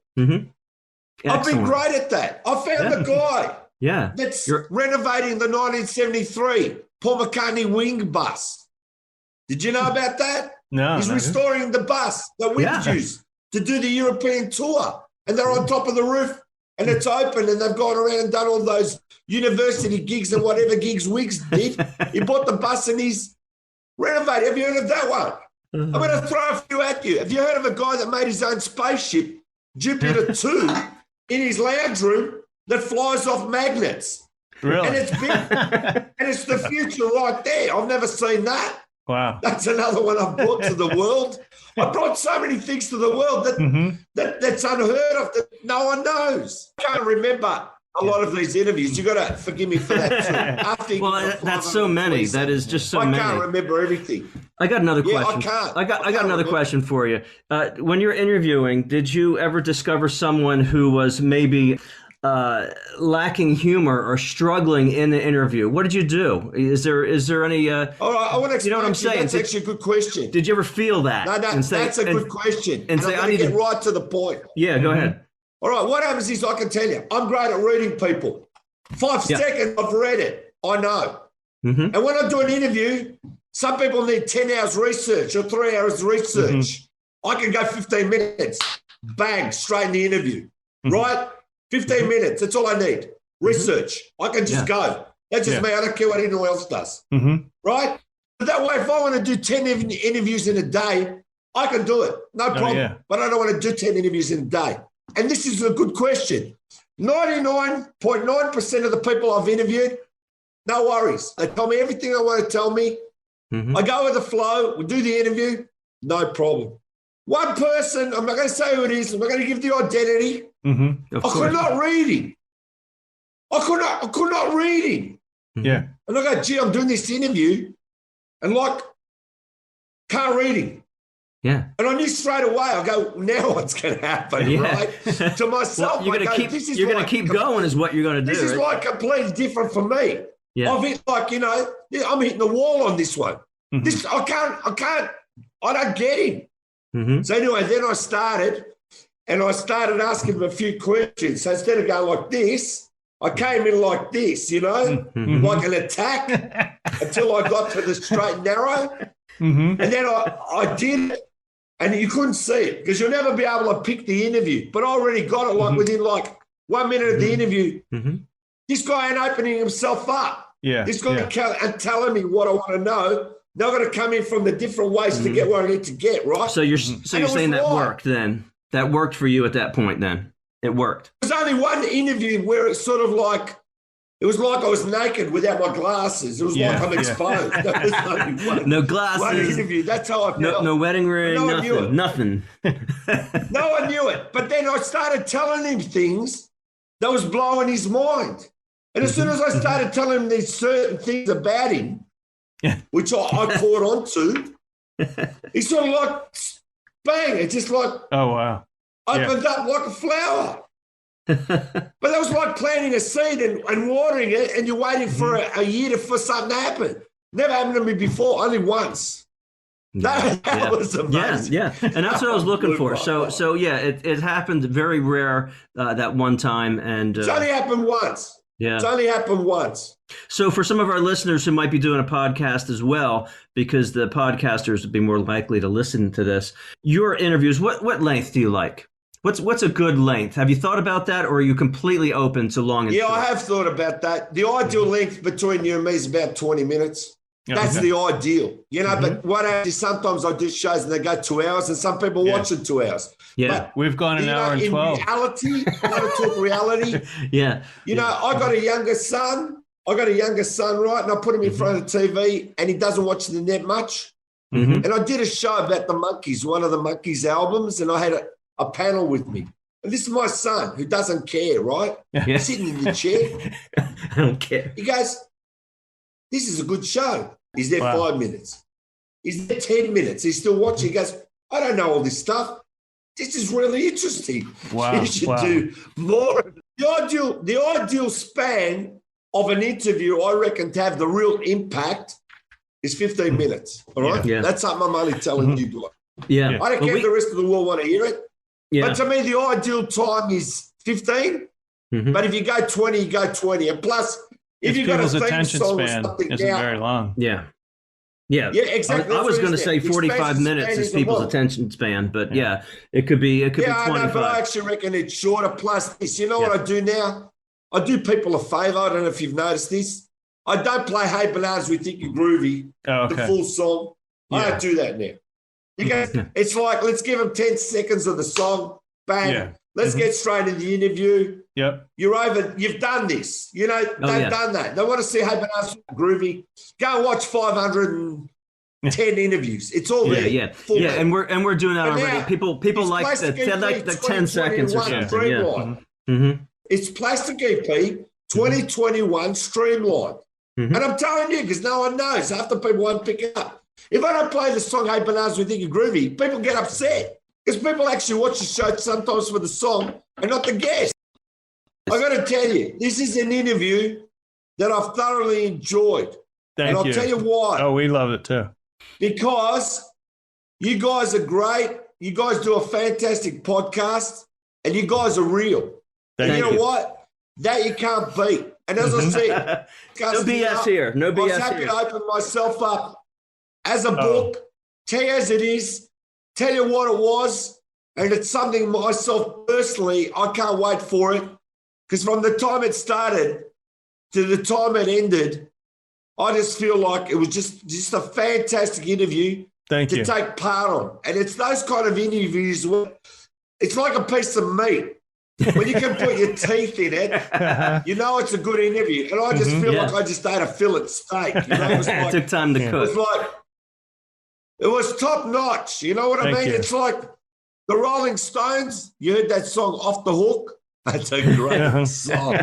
I've been great at that. I found the guy that's renovating the 1973 Paul McCartney wing bus. Did you know about that? No. He's restoring the bus that we used to do the European tour. And they're on top of the roof and it's open and they've gone around and done all those university gigs and whatever gigs Wiggs did. He bought the bus and he's renovated. Have you heard of that one? I'm going to throw a few at you. Have you heard of a guy that made his own spaceship, Jupiter 2, in his lounge room that flies off magnets? Really? And it's big. And it's the future right there. I've never seen that. Wow. That's another one I've brought to the world. I brought so many things to the world that's unheard of, that no one knows. I can't remember a lot of these interviews. You've got to forgive me for that too. That's so many. That is just so many. I can't remember everything. I got another question. I can't. I got another question for you. When you're interviewing, did you ever discover someone who was maybe lacking humor or struggling in the interview? What did you do? Is there any? All right, I want to explain. You know what I'm saying? That's actually a good question. Did you ever feel that? No, that's a good question. And say, I need to get right to the point. Yeah, go ahead. All right, what happens is, I can tell you, I'm great at reading people. 5 seconds, I've read it. I know. And when I do an interview, some people need 10 hours research or 3 hours research. I can go 15 minutes, bang, straight in the interview, right? 15 minutes, that's all I need. Research. I can just go. That's just me. I don't care what anyone else does, right? But that way, if I want to do 10 interviews in a day, I can do it. No problem. But I don't want to do 10 interviews in a day. And this is a good question. 99.9% of the people I've interviewed, no worries. They tell me everything they want to tell me. I go with the flow. We do the interview. No problem. One person, I'm not going to say who it is. I'm not going to give the identity. I could not read him. I could not read him. Yeah. And I go, gee, I'm doing this interview and can't read him. Yeah. And I knew straight away, I go, now what's going to happen, right? To myself, you're going to keep going is what you're going to do. This is completely different for me. Yeah. I've hit I'm hitting the wall on this one. This I don't get him. So anyway, then I started asking him a few questions. So instead of going like this, I came in like this, you know, like an attack until I got to the straight and narrow. And then I did it, and you couldn't see it because you'll never be able to pick the interview. But I already got it like within like 1 minute of the interview. This guy ain't opening himself up. This guy and telling me what I want to know. They're going to come in from the different ways to get where I need to get, right? So you're saying that worked then? That worked for you at that point then? It worked. There's only one interview where it's sort of like, it was like I was naked without my glasses. It was like I'm exposed. No glasses. One interview. That's how I felt. No wedding ring, nothing. No one knew it. But then I started telling him things that was blowing his mind. And as soon as I started telling him these certain things about him, which I caught on to, he sort of like, bang, it's just like, oh, wow. Opened up like a flower. But that was like planting a seed and watering it, and you're waiting for a year for something to happen. Never happened to me before, only once. That was amazing. Yeah. And that's what I was looking for. So yeah, it happened very rare that one time. And it's only happened once. Yeah. It's only happened once. So for some of our listeners who might be doing a podcast as well, because the podcasters would be more likely to listen to this, your interviews, what length do you like? What's a good length? Have you thought about that, or are you completely open to long and short? I have thought about that. The ideal length between you and me is about 20 minutes. That's the ideal, you know. But what happens is sometimes I do shows and they go 2 hours, and some people watch it 2 hours. Yeah, but, we've gone an hour and 12. In reality, I want to talk reality. You know, I got a younger son. Right, and I put him in front of the TV, and he doesn't watch the net much. And I did a show about the Monkees, one of the Monkees albums, and I had a panel with me. And this is my son who doesn't care, right? He's sitting in the chair. I don't care. He goes, this is a good show. He's there 5 minutes. He's there 10 minutes. He's still watching. He goes, I don't know all this stuff. This is really interesting. Wow. You should do more. The ideal span of an interview, I reckon, to have the real impact is 15 minutes. All right? Yeah. That's something I'm only telling you guys. Yeah. I don't care if the rest of the world want to hear it. Yeah. But to me, the ideal time is 15. But if you go 20, you go 20. And plus, if you've got a attention span isn't very long. Yeah, exactly. I was going to say 45 minutes is people's attention span, but it could be 25. I know, but I actually reckon it's shorter. Plus this, you know what I do now? I do people a favour. I don't know if you've noticed this. I don't play Hey Bananas, We Think You're Groovy, the full song. I don't do that now. Because it's like, let's give them 10 seconds of the song, bang. Let's get straight into the interview. Yep. You've done this. You know, they've done that. They want to see Hey Bananas Groovy. Go and watch 510 interviews. It's all there. Yeah. And we're doing that already. Now, people like the 10 seconds or something. It's Plastic EP 2021 streamlined. And I'm telling you, because no one knows. Half the people won't pick it up. If I don't play the song Hey Bananas, We Think You're Groovy, people get upset. Because people actually watch the show sometimes for the song and not the guest. I got to tell you, this is an interview that I've thoroughly enjoyed. And I'll tell you why. Oh, we love it too. Because you guys are great. You guys do a fantastic podcast, and you guys are real. And you know what? That you can't beat. And as I said, no BS here. No BS here. I was happy to open myself up as a book, tell you as it is, tell you what it was, and it's something myself personally, I can't wait for it, because from the time it started to the time it ended, I just feel like it was just a fantastic interview to take part on. And it's those kind of interviews where it's like a piece of meat. When you can put your teeth in it, you know it's a good interview. And I just feel like I just ate a fillet steak. You know, it was like, it took time to cook. It was top notch. You know what I mean? It's like the Rolling Stones. You heard that song Off the Hook? That's a great song.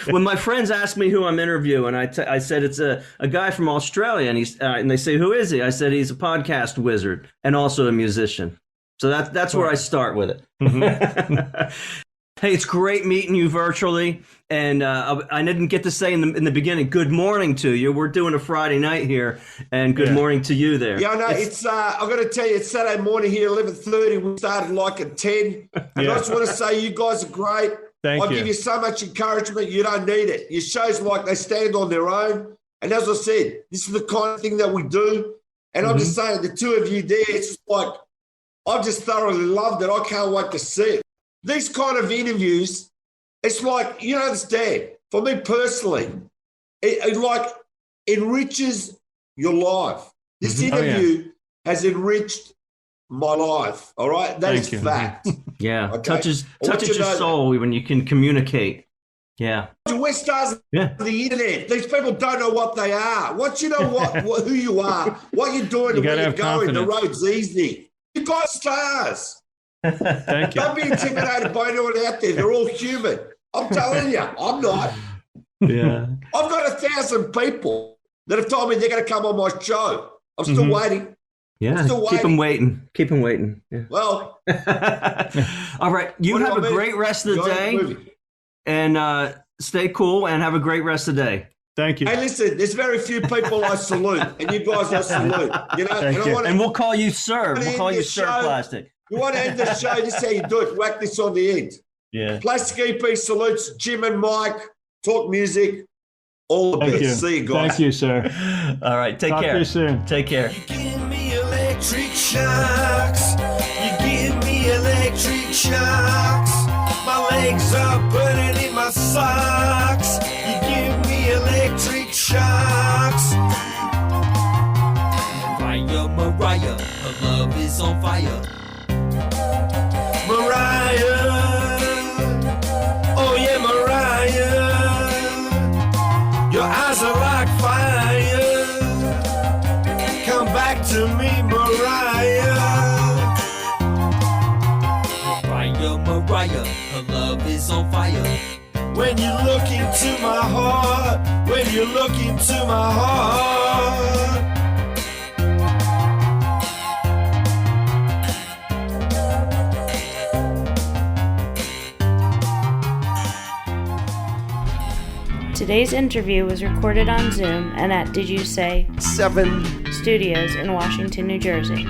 When my friends ask me who I'm interviewing, I said it's a guy from Australia, and they say, who is he? I said he's a podcast wizard and also a musician. So that's where I start with it. Hey, it's great meeting you virtually, and I didn't get to say in the beginning, good morning to you. We're doing a Friday night here, and good morning to you there. Yeah, no, it's I've got to tell you, it's Saturday morning here, 11:30. We started like at 10. And I just want to say you guys are great. Thank I you. give you so much encouragement, you don't need it. Your shows like they stand on their own. And as I said, this is the kind of thing that we do. And I'm just saying, the two of you there, it's just like, I've just thoroughly loved it. I can't wait to see it. These kind of interviews, it's like, you understand, for me personally, it like enriches your life. This interview has enriched my life, all right? That is fact. Yeah, Okay? touches your soul when you can communicate. Yeah. We're stars of the internet. These people don't know what they are. Once you know who you are, what you're doing, and where you're going, the road's easy. You got stars. Thank you. Don't be intimidated by anyone out there. They're all human. I'm telling you, I'm not. Yeah. I've got 1,000 people that have told me they're going to come on my show. I'm still waiting. Yeah, keep them waiting. Keep them waiting. Yeah. Well. All right. You have a great rest of the day. And stay cool and have a great rest of the day. Thank you. Hey, listen, there's very few people I salute, and you guys I salute. You know, and we'll call you Sir. We'll call you Sir Plastic. You want to end the show? This is how you do it. Whack this on the end. Yeah. Plastic EP salutes Jim and Mike. Talk music. All the best. See you guys. Thank you, sir. All right. Take care. Talk to you soon. Take care. You give me electric shocks. You give me electric shocks. My legs are burning in my socks. You give me electric shocks. Mariah, Mariah, her love is on fire. Mariah, oh yeah, Mariah, your eyes are like fire. Come back to me, Mariah. Mariah, Mariah, her love is on fire. When you look into my heart, when you look into my heart. Today's interview was recorded on Zoom and at Did You Say 7 Studios in Washington, New Jersey.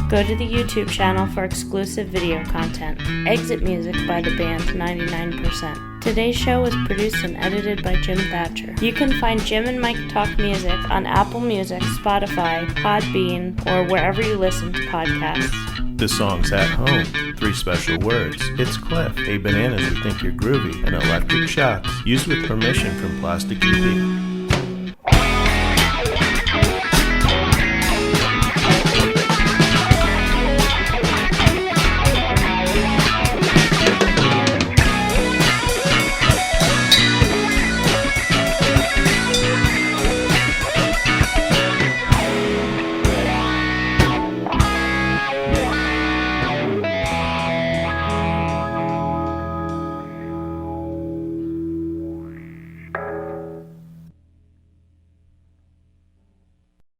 Go to the YouTube channel for exclusive video content. Exit music by the band 99%. Today's show was produced and edited by Jim Thatcher. You can find Jim and Mike Talk Music on Apple Music, Spotify, Podbean, or wherever you listen to podcasts. The song's At Home. 3 special words. It's Cliff. Hey Bananas, we think you're groovy. And electric shocks. Used with permission from Plastic EP.